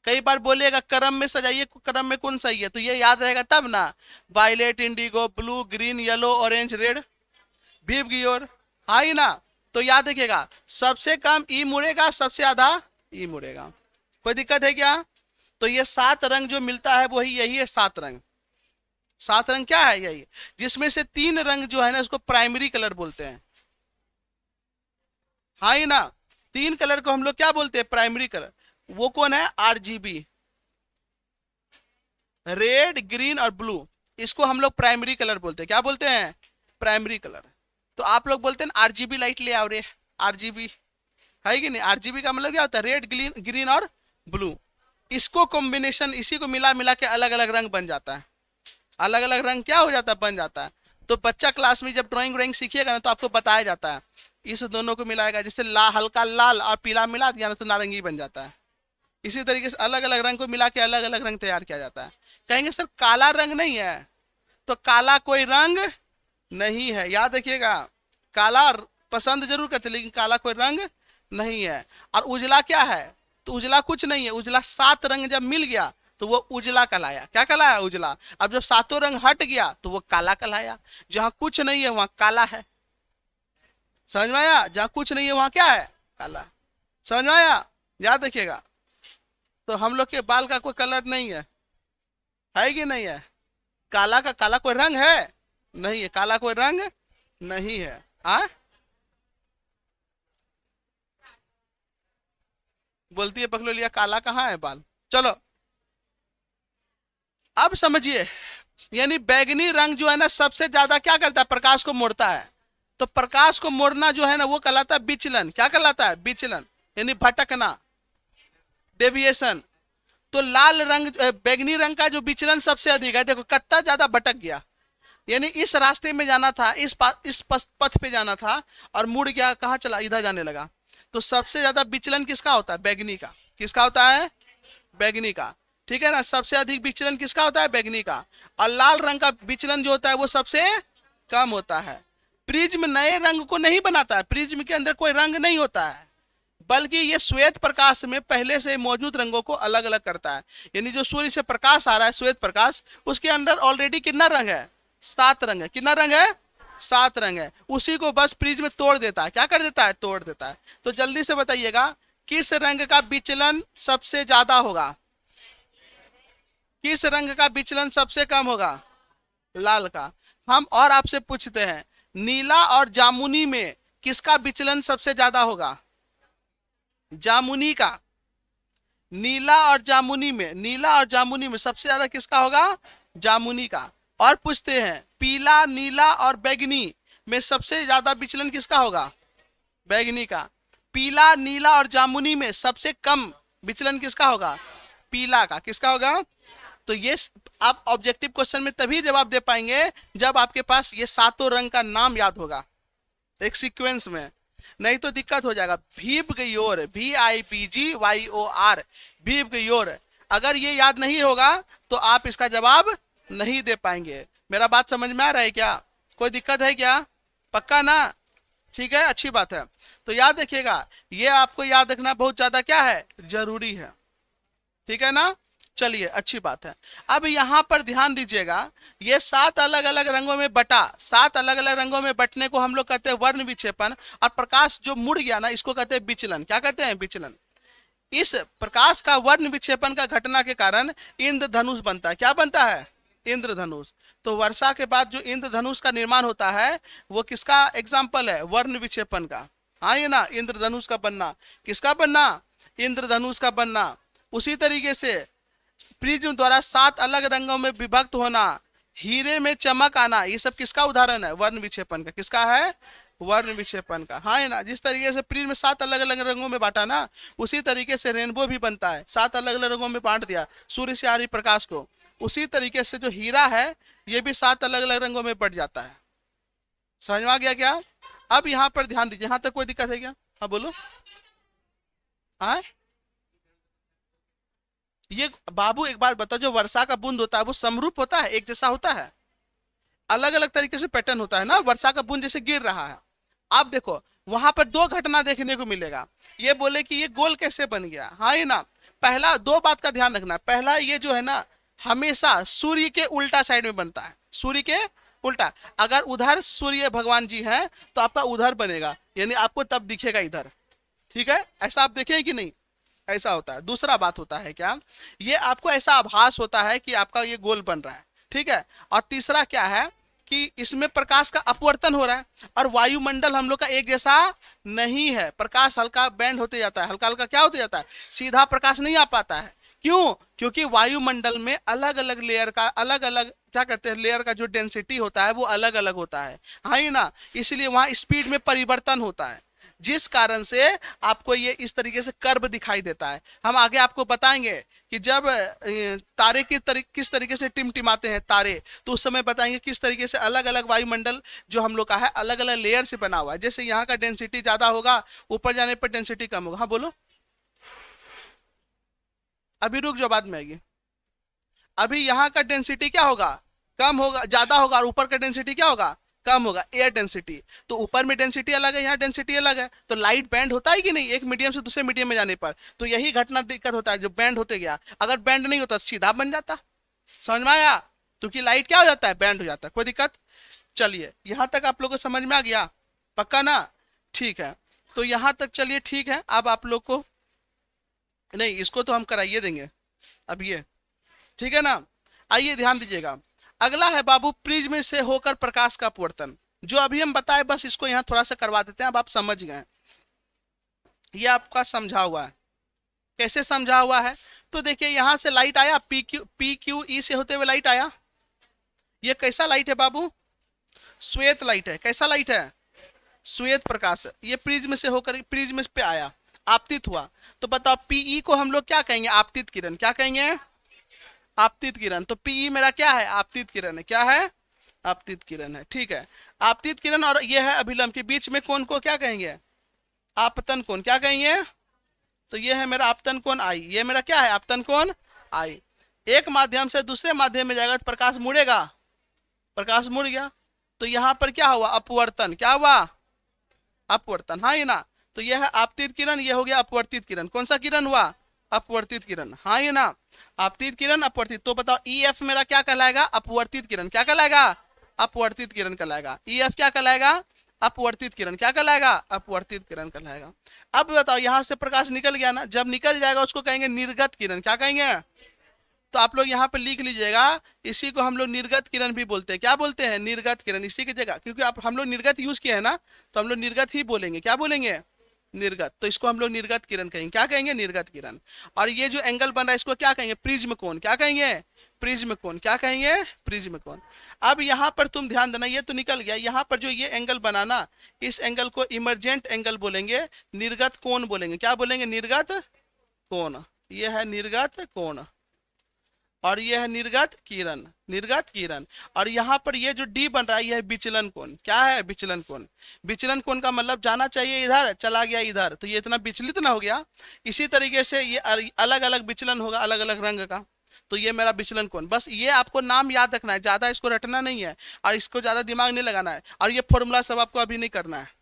कई बार बोलेगा क्रम में सजाइए, क्रम में कौन सही है, तो ये याद रहेगा तब ना। Violet, indigo, blue, green, yellow, orange, red, भीप गियोर। हाँ ही ना। तो याद रखिएगा, सबसे कम ई मुड़ेगा, सबसे ज्यादा ई मुड़ेगा। कोई दिक्कत है क्या? तो ये 7 रंग जो मिलता है वही यही है, 7 रंग। 7 रंग क्या है? यही, जिसमें से 3 रंग जो है ना उसको प्राइमरी कलर बोलते हैं। हाँ ही ना, 3 कलर को हम लोग क्या बोलते हैं? Primary colour. वो कौन है? आरजीबी। रेड, ग्रीन और ब्लू, इसको हम लोग प्राइमरी कलर बोलते हैं। क्या बोलते हैं? Primary colour. तो आप लोग बोलते हैं आरजीबी लाइट ले आओ रे, आरजीबी है कि नहीं? आरजीबी का मतलब क्या होता है? रेड, ग्रीन, ग्रीन और ब्लू। इसको कॉम्बिनेशन, इसी को मिला मिला के अलग अलग रंग बन जाता है। अलग अलग रंग क्या हो जाता है? बन जाता है। तो बच्चा क्लास में जब ड्राइंग सीखिएगा ना, तो आपको बताया जाता है इस दोनों को मिलाएगा, जैसे हल्का लाल और पीला मिला दिया ना तो नारंगी बन जाता है। इसी तरीके से अलग अलग रंग को मिला के अलग अलग रंग तैयार किया जाता है। कहेंगे सर काला रंग नहीं है, तो काला कोई रंग नहीं है, याद रखिएगा। काला पसंद जरूर करते लेकिन काला कोई रंग नहीं है। और उजला क्या है? तो उजला कुछ नहीं है, उजला 7 रंग जब मिल गया तो वो उजला कहलाया। क्या कहलाया? उजला। अब जब 7 रंग हट गया तो वो काला कहलाया। जहां कुछ नहीं है वहां काला है, समझ में आया? जहां कुछ नहीं है वहां क्या है? काला। समझ में आया? याद रखिएगा। तो हम लोग के बाल का कोई कलर नहीं है कि नहीं है? काला का काला कोई रंग है? नहीं है, काला कोई रंग नहीं है। बोलती है पकड़ लिया, काला कहाँ है बाल? चलो अब समझिए, यानी बैगनी रंग जो है ना सबसे ज्यादा क्या करता है? प्रकाश को मोड़ता है। तो प्रकाश को मोड़ना जो है ना वो कहलाता है विचलन। क्या कहलाता है? विचलन, यानी भटकना, डेविएशन। तो लाल रंग, बैगनी रंग का जो विचलन सबसे अधिक है, देखो कितना ज्यादा भटक गया, यानी इस रास्ते में जाना था, इस पथ पे जाना था और मुड़ गया, कहाँ चला? इधर जाने लगा। तो सबसे ज्यादा विचलन किसका होता है? बैगनी का। किसका होता है? बैगनी का। ठीक है ना? सबसे अधिक विचलन किसका होता है? बैगनी का। और लाल रंग का विचलन जो होता है वो सबसे कम होता है। प्रिज्म नए रंग को नहीं बनाता है, प्रिज्म के अंदर कोई रंग नहीं होता है, बल्कि ये श्वेत प्रकाश में पहले से मौजूद रंगों को अलग अलग करता है। यानी जो सूर्य से प्रकाश आ रहा है, श्वेत प्रकाश, उसके अंदर ऑलरेडी कितना रंग है? 7 रंग है। कितना रंग है? 7 रंग है। उसी को बस प्रिज्म तोड़ देता है। क्या कर देता है? तोड़ देता है। तो जल्दी से बताइएगा किस रंग का विचलन सबसे ज्यादा होगा? किस रंग का विचलन सबसे कम होगा? लाल का। हम और आपसे पूछते हैं, नीला और जामुनी में किसका विचलन सबसे ज्यादा होगा? जामुनी का। नीला और जामुनी में, नीला और जामुनी में सबसे ज्यादा किसका होगा? जामुनी का। और पूछते हैं, पीला, नीला और बैगनी में सबसे ज्यादा विचलन किसका होगा? बैगनी का। पीला, नीला और जामुनी में सबसे कम विचलन किसका होगा? पीला का। किसका होगा? तो ये आप ऑब्जेक्टिव क्वेश्चन में तभी जवाब दे पाएंगे जब आपके पास ये 7 रंग का नाम याद होगा एक सीक्वेंस में, नहीं तो दिक्कत हो जाएगा। VIBGYOR, VIBGYOR, VIBGYOR, अगर ये याद नहीं होगा तो आप इसका जवाब नहीं दे पाएंगे। मेरा बात समझ में आ रहा है क्या? कोई दिक्कत है क्या? पक्का ना? ठीक है, अच्छी बात है। तो याद रखिएगा, ये आपको याद रखना बहुत ज्यादा क्या है? जरूरी है। ठीक है ना? चलिए, अच्छी बात है। अब यहां पर ध्यान दीजिएगा, ये 7 अलग अलग रंगों में बटा, 7 अलग अलग रंगों में बटने को हम लोग कहते हैं वर्ण विक्षेपण। और प्रकाश जो मुड़ गया ना, इसको कहते हैं विचलन। क्या कहते हैं? विचलन। इस प्रकाश का वर्ण विक्षेपण का घटना के कारण इंद्रधनुष बनता है। क्या बनता है? इंद्रधनुष। तो वर्षा के बाद जो इंद्रधनुष का निर्माण होता है वो किसका एग्जाम्पल है? वर्ण विक्षेपण का। हाँ, ये ना, इंद्रधनुष का बनना। किसका बनना? इंद्रधनुष का बनना। उसी तरीके से प्रिज्म द्वारा 7 अलग रंगों में विभक्त होना, हीरे में चमक आना, ये सब किसका उदाहरण है? वर्ण विक्षेपण का। किसका है? वर्ण विक्षेपण का। हाँ है ना? जिस तरीके से प्रिज्म 7 अलग अलग रंगों में बांटा ना, उसी तरीके से रेनबो भी बनता है। 7 अलग अलग रंगों में बांट दिया सूर्य से आ रही प्रकाश को। उसी तरीके से जो हीरा है ये भी 7 अलग अलग रंगों में बट जाता है। समझ में आ गया क्या? अब यहाँ पर ध्यान दीजिए, यहाँ तक कोई दिक्कत है क्या? हाँ बोलो। हाँ, ये बाबू एक बात बताओ, जो वर्षा का बूंद होता है वो समरूप होता है? एक जैसा होता है? अलग अलग तरीके से पैटर्न होता है ना। वर्षा का बूंद जैसे गिर रहा है, आप देखो वहां पर 2 घटना देखने को मिलेगा। ये बोले कि ये गोल कैसे बन गया? हाँ ये ना, पहला 2 बात का ध्यान रखना। पहला, ये जो है ना हमेशा सूर्य के उल्टा साइड में बनता है। सूर्य के उल्टा। अगर उधर सूर्य भगवान जी हैं तो आपका उधर बनेगा, यानी आपको तब दिखेगा इधर। ठीक है, ऐसा आप देखें कि नहीं? ऐसा होता है। दूसरा बात होता है क्या, ये आपको ऐसा आभास होता है कि आपका ये गोल बन रहा है। ठीक है। और तीसरा क्या है कि इसमें प्रकाश का अपवर्तन हो रहा है, और वायुमंडल हम लोग का एक जैसा नहीं है। प्रकाश हल्का बैंड होते जाता है, हल्का हल्का क्या होते जाता है, सीधा प्रकाश नहीं आ पाता है। क्यों? क्योंकि वायुमंडल में अलग अलग लेयर का अलग अलग क्या कहते हैं लेयर का जो डेंसिटी होता है वो अलग अलग होता है, हाँ ही ना, इसलिए वहां स्पीड में परिवर्तन होता है, जिस कारण से आपको ये इस तरीके से कर्व दिखाई देता है। हम आगे आपको बताएंगे कि जब तारे किस तरीके से टिमटिमाते हैं तारे, तो उस समय बताएंगे किस तरीके से अलग अलग वायुमंडल जो हम लोग का है अलग अलग लेयर से बना हुआ है। जैसे यहाँ का डेंसिटी ज्यादा होगा, ऊपर जाने पर डेंसिटी कम होगा। हाँ बोलो, अभी रुक जाओ, बाद में आएगी। अभी यहाँ का डेंसिटी क्या होगा? कम होगा, ज्यादा होगा, और ऊपर का डेंसिटी क्या होगा? कम होगा, एयर डेंसिटी। तो ऊपर में डेंसिटी अलग है, यहाँ डेंसिटी अलग है, तो लाइट बैंड होता है कि नहीं एक मीडियम से दूसरे मीडियम में जाने पर? तो यही घटना दिक्कत होता है, जो बैंड होते गया। अगर बैंड नहीं होता सीधा बन जाता, समझ में आया? क्योंकि लाइट क्या हो जाता है? बैंड हो जाता है। कोई दिक्कत? चलिए यहां तक आप लोग को समझ में आ गया, पक्का ना? ठीक है, तो यहां तक चलिए ठीक है। अब आप लोग को नहीं, इसको तो हम कराइए देंगे अब ये, ठीक है ना? आइए ध्यान दीजिएगा, अगला है बाबू प्रिज्म से होकर प्रकाश का अपवर्तन। जो अभी हम बताए बस इसको यहाँ थोड़ा सा करवा देते हैं, अब आप समझ गए। ये आपका समझा हुआ है, कैसे समझा हुआ है? तो देखिए यहां से लाइट आया, पी क्यू ई से होते हुए लाइट आया। ये कैसा लाइट है बाबू? श्वेत लाइट है। कैसा लाइट है? श्वेत प्रकाश। ये प्रिज्म से होकर प्रिज्म पे आया, आपतित हुआ। तो बताओ पीई को हम लोग क्या कहेंगे? आपतित किरण। क्या कहेंगे? आपतित किरण। तो पीई मेरा क्या है? आपतित किरण है। क्या है? आपतित किरण है, ठीक है। आपतित किरण और ये है अभिलंब के बीच में कोण को क्या कहेंगे? आपतन कोण। क्या कहेंगे? तो ये है मेरा आपतन कोण आई, ये मेरा क्या है? आपतन कोण आई। एक माध्यम से दूसरे माध्यम में जाएगा तो प्रकाश मुड़ेगा, प्रकाश मुड़ गया, तो यहां पर क्या हुआ? अपवर्तन। क्या हुआ? अपवर्तन, हाँ ये ना। तो यह है आपतित किरण, ये हो गया अपवर्तित किरण। कौन सा किरण हुआ? अपवर्तित किरण, हाँ ये ना। आपतित किरण, अपवर्तित। तो बताओ ई एफ मेरा क्या कहलाएगा? अपवर्तित किरण। क्या कहलाएगा? अपवर्तित किरण कहलाएगा। ई एफ क्या कहलाएगा? अपवर्तित किरण। क्या कहलाएगा? अपवर्तित किरण कहलाएगा। अब बताओ यहां से प्रकाश निकल गया ना, जब निकल जाएगा उसको कहेंगे निर्गत किरण। क्या कहेंगे? तो आप लोग यहाँ पे लिख लीजिएगा, इसी को हम लोग निर्गत किरण भी बोलते हैं। क्या बोलते हैं? निर्गत किरण। इसी की जगह, क्योंकि आप हम लोग निर्गत यूज किए हैं ना, तो हम लोग निर्गत ही बोलेंगे। क्या बोलेंगे? निर्गत। तो इसको हम लोग निर्गत किरण कहेंगे। क्या कहेंगे? निर्गत किरण। और ये जो एंगल बन रहा है इसको क्या कहेंगे? प्रिज्म कोण। क्या कहेंगे? प्रिज्म कोण। क्या कहेंगे? प्रिज्म कोण। अब यहाँ पर तुम ध्यान देना, ये तो निकल गया, यहाँ पर जो ये एंगल बना ना, इस एंगल को इमरजेंट एंगल बोलेंगे, निर्गत कोण बोलेंगे। क्या बोलेंगे? निर्गत कोण। ये है निर्गत कोण और ये है निर्गत किरण। निर्गत किरण। और यहाँ पर ये जो डी बन रहा है ये है विचलन कोण। क्या है? विचलन कोण। विचलन कोण का मतलब जाना चाहिए इधर, चला गया इधर, तो ये इतना विचलित ना हो गया। इसी तरीके से ये अलग अलग विचलन होगा अलग अलग रंग का, तो ये मेरा विचलन कोण। बस ये आपको नाम याद रखना है, ज्यादा इसको रटना नहीं है और इसको ज्यादा दिमाग नहीं लगाना है, और ये फॉर्मूला सब आपको अभी नहीं करना है,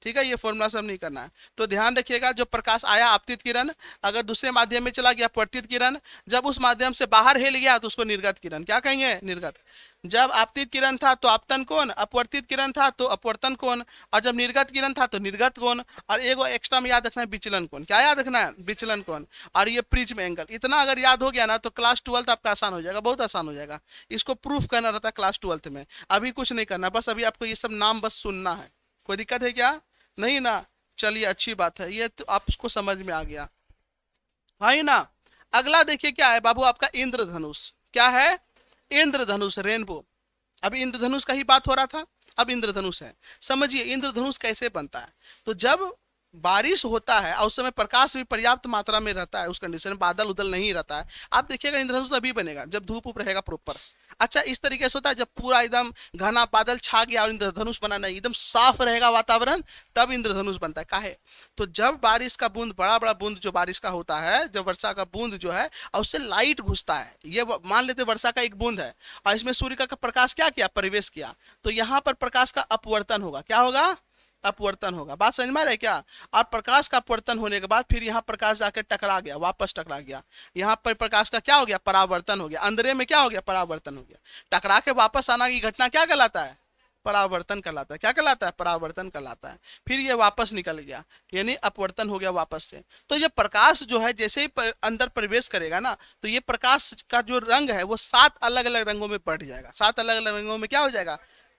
ठीक है? ये फॉर्मूला सब नहीं करना है। तो ध्यान रखिएगा, जो प्रकाश आया आपतित किरण, अगर दूसरे माध्यम में चला गया अपवर्तित किरण, जब उस माध्यम से बाहर हिल गया तो उसको निर्गत किरण। क्या कहेंगे? निर्गत। जब आपतित किरण था तो आपतन कोण, अपवर्तित किरण था तो अपवर्तन कोण, और जब निर्गत किरण था तो निर्गत कोण। और एक एक्स्ट्रा में याद रखना है विचलन कोण। क्या याद रखना है? विचलन कोण। और ये प्रिज्म एंगल। इतना अगर याद हो गया ना तो क्लास 12 आपका आसान हो जाएगा, बहुत आसान हो जाएगा। इसको प्रूफ करना रहता है क्लास 12 में, अभी कुछ नहीं करना, बस अभी आपको ये सब नाम बस सुनना है। कोई दिक्कत है क्या? नहीं ना? चलिए अच्छी बात है, ये तो आपको समझ में आ गया, हाँ ही ना। अगला देखिए क्या है बाबू, आपका इंद्रधनुष। क्या है? इंद्रधनुष, रेनबो। अभी इंद्रधनुष का ही बात हो रहा था, अब इंद्रधनुष है। समझिए इंद्रधनुष कैसे बनता है। तो जब बारिश होता है और उस समय प्रकाश भी पर्याप्त मात्रा में रहता है, उस कंडीशन में बादल उदल नहीं रहता है, आप देखिएगा इंद्रधनुष अभी बनेगा जब धूप उप रहेगा प्रॉपर। अच्छा इस तरीके से होता है जब पूरा एकदम घना बादल छा गया और इंद्रधनुष बना नहीं, एकदम साफ रहेगा वातावरण, तब इंद्रधनुष बनता है। काहे? तो जब बारिश का बूंद, बड़ा बड़ा बूंद जो बारिश का होता है, जब वर्षा का बूंद जो है और उससे लाइट घुसता है, ये मान लेते वर्षा का एक बूंद है और इसमें सूर्य का प्रकाश क्या किया? प्रवेश किया, तो यहाँ पर प्रकाश का अपवर्तन होगा। क्या होगा? अपवर्तन होगा। बात समझ में आ रहा है क्या? और प्रकाश का अपवर्तन होने के बाद फिर यहाँ प्रकाश जाकर टकरा गया, वापस टकरा गया, यहाँ पर प्रकाश का क्या हो गया? परावर्तन हो गया। अंधेरे में क्या हो गया? परावर्तन हो गया। टकरा के वापस आना की घटना क्या कहलाता है? परावर्तन कहलाता है। क्या कहलाता है? परावर्तन कहलाता है। फिर ये वापस निकल गया, यानी अपवर्तन हो गया वापस से। तो ये प्रकाश जो है जैसे ही अंदर प्रवेश करेगा ना, तो ये प्रकाश का जो रंग है वो 7 अलग अलग रंगों में बढ़ जाएगा। 7 अलग अलग रंगों में क्या हो जाएगा?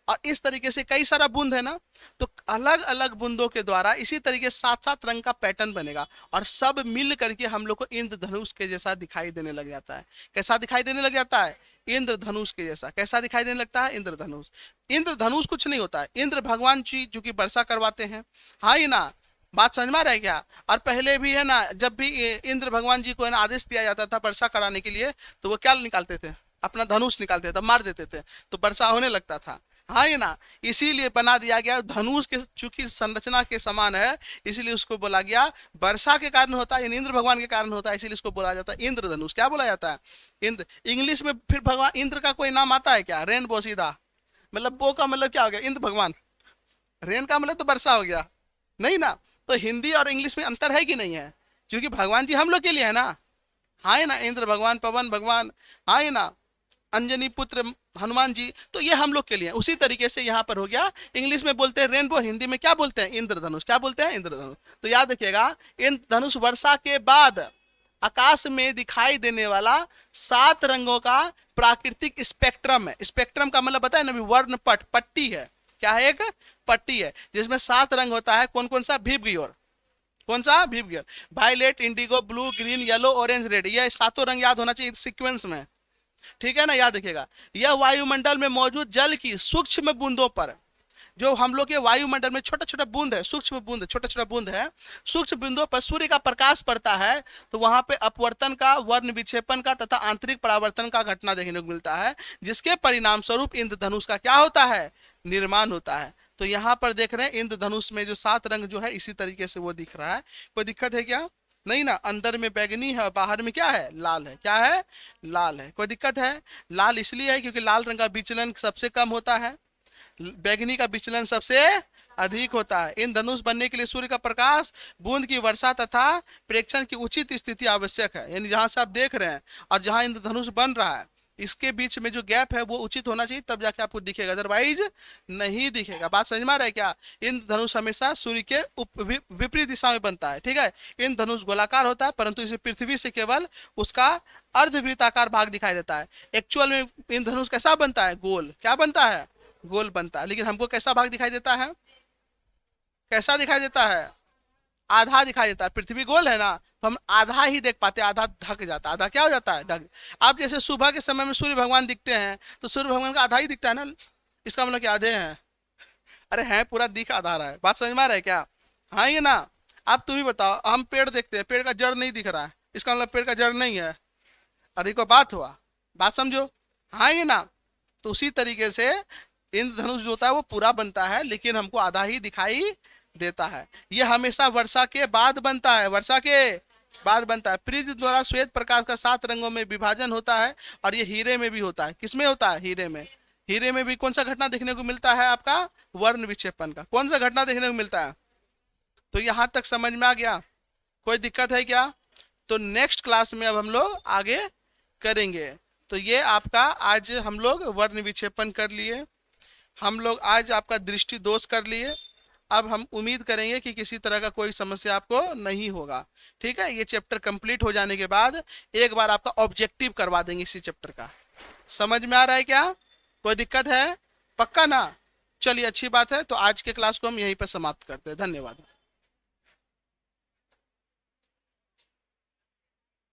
और इस तरीके से कई सारा बूंद है ना, तो अलग अलग बूंदों के द्वारा इसी तरीके सात सात रंग का पैटर्न बनेगा और सब मिल करके हम लोग को इंद्रधनुष के जैसा दिखाई देने लग जाता है। कैसा दिखाई देने लग जाता है? इंद्रधनुष के जैसा। कैसा दिखाई देने लगता है? इंद्रधनुष। इंद्रधनुष कुछ नहीं होता है, इंद्र भगवान जी जो कि वर्षा करवाते हैं। हाँ ये ना, बात समझ में आ रहा है क्या? और पहले भी है ना, जब भी इंद्र भगवान जी को है ना आदेश दिया जाता था वर्षा कराने के लिए, तो वो क्या निकालते थे? अपना धनुष निकालते थे, मार देते थे, तो वर्षा होने लगता था। हाँ ये ना, इसीलिए बना दिया गया धनुष के, चूंकि संरचना के समान है इसीलिए उसको बोला गया वर्षा के कारण होता है, इंद्र भगवान के कारण होता है, इसीलिए इसको बोला जाता है इंद्रधनुष। क्या बोला जाता है? इंद्र। इंग्लिश में फिर भगवान इंद्र का कोई नाम आता है क्या? रेनबो सीधा, मतलब बो का मतलब क्या हो गया? इंद्र भगवान। रेन का मतलब तो वर्षा हो गया, नहीं ना? तो हिंदी और इंग्लिश में अंतर है कि नहीं है? क्योंकि भगवान जी हम लोग के लिए है ना। हाँ ना, इंद्र भगवान, पवन भगवान, हाँ ना, अंजनी पुत्र हनुमान जी, तो ये हम लोग के लिए। उसी तरीके से यहाँ पर हो गया, इंग्लिश में बोलते हैं रेनबो, हिंदी में क्या बोलते हैं? इंद्रधनुष। क्या बोलते हैं? इंद्रधनुष। तो याद रखिएगा, इंद्रधनुष वर्षा के बाद आकाश में दिखाई देने वाला 7 रंगों का प्राकृतिक स्पेक्ट्रम है। स्पेक्ट्रम का मतलब बताया ना, वर्ण पट, पट्टी है। क्या है? एक पट्टी है जिसमें 7 रंग होता है। कौन कौन सा? विबग्योर। कौन सा? VIBGYOR. Violet, indigo, blue, green, yellow, orange, red, ये 7 रंग याद होना चाहिए सीक्वेंस में, ठीक है ना? याद रखिएगा, यह वायुमंडल में मौजूद जल की सूक्ष्म बूंदों पर, जो हम लोग के वायुमंडल में छोटा छोटा बूंद है, सूक्ष्म बूंद, छोटा छोटा बूंद है, सूक्ष्म बिंदुओं पर सूर्य का प्रकाश पड़ता है तो वहां पे अपवर्तन का, वर्ण विक्षेपण का तथा आंतरिक परावर्तन का घटना देखने को मिलता है, जिसके परिणाम स्वरूप इंद्रधनुष का क्या होता है? निर्माण होता है। तो यहाँ पर देख रहे हैं इंद्रधनुष में जो 7 रंग जो है इसी तरीके से वो दिख रहा है। कोई दिक्कत है क्या? नहीं ना। अंदर में बैगनी है, बाहर में क्या है? लाल है। क्या है? लाल है। कोई दिक्कत है? लाल इसलिए है क्योंकि लाल रंग का विचलन सबसे कम होता है, बैगनी का विचलन सबसे अधिक होता है। इन धनुष बनने के लिए सूर्य का प्रकाश, बूंद की वर्षा तथा प्रेक्षण की उचित स्थिति आवश्यक है। यानी जहां से आप देख रहे हैं और जहां इंद्रधनुष बन रहा है इसके बीच में जो गैप है वो उचित होना चाहिए, तब जाके आपको दिखेगा, अदरवाइज नहीं दिखेगा। बात समझ में आ रहा है क्या? इंद्रधनुष हमेशा सूर्य के विपरीत दिशा में बनता है, ठीक है? इंद्रधनुष गोलाकार होता है परंतु इसे पृथ्वी से केवल उसका अर्धवृत्ताकार भाग दिखाई देता है। एक्चुअल में इंद्रधनुष कैसा बनता है? गोल। क्या बनता है? गोल बनता है। लेकिन हमको कैसा भाग दिखाई देता है? कैसा दिखाई देता है? आधा दिखाई देता है। पृथ्वी गोल है ना, तो हम आधा ही देख पाते हैं, आधा ढक जाता है। आधा क्या हो जाता है? ढक। आप जैसे सुबह के समय में सूर्य भगवान दिखते हैं तो सूर्य भगवान का आधा ही दिखता है ना, इसका मतलब क्या आधे हैं? अरे हैं, पूरा दिख आधा रहा है। बात समझ में आ रहा है क्या? हाँ ये ना। आप तुम ही बताओ, हम पेड़ देखते हैं, पेड़ का जड़ नहीं दिख रहा है, इसका मतलब पेड़ का जड़ नहीं है। अरे को बात हुआ, बात समझो। हाँ ये ना। तो उसी तरीके से इंद्रधनुष जो होता है वो पूरा बनता है लेकिन हमको आधा ही दिखाई देता है। यह हमेशा वर्षा के बाद बनता है, वर्षा के बाद बनता है। प्रिज्म द्वारा श्वेत प्रकाश का 7 रंगों में विभाजन होता है और ये हीरे में भी होता है। किसमें होता है? हीरे में। हीरे में भी कौन सा घटना देखने को मिलता है? आपका वर्ण विक्षेपण का। कौन सा घटना देखने को मिलता है? तो यहां तक समझ में आ गया? कोई दिक्कत है क्या? तो नेक्स्ट क्लास में अब हम लोग आगे करेंगे। तो ये आपका आज हम लोग वर्ण विक्षेपण कर लिए, हम लोग आज आपका दृष्टि दोष कर लिए। अब हम उम्मीद करेंगे कि किसी तरह का कोई समस्या आपको नहीं होगा, ठीक है? ये चैप्टर कंप्लीट हो जाने के बाद एक बार आपका ऑब्जेक्टिव करवा देंगे इसी चैप्टर का। समझ में आ रहा है क्या? कोई दिक्कत है? पक्का ना? चलिए अच्छी बात है। तो आज के क्लास को हम यहीं पर समाप्त करते हैं। धन्यवाद।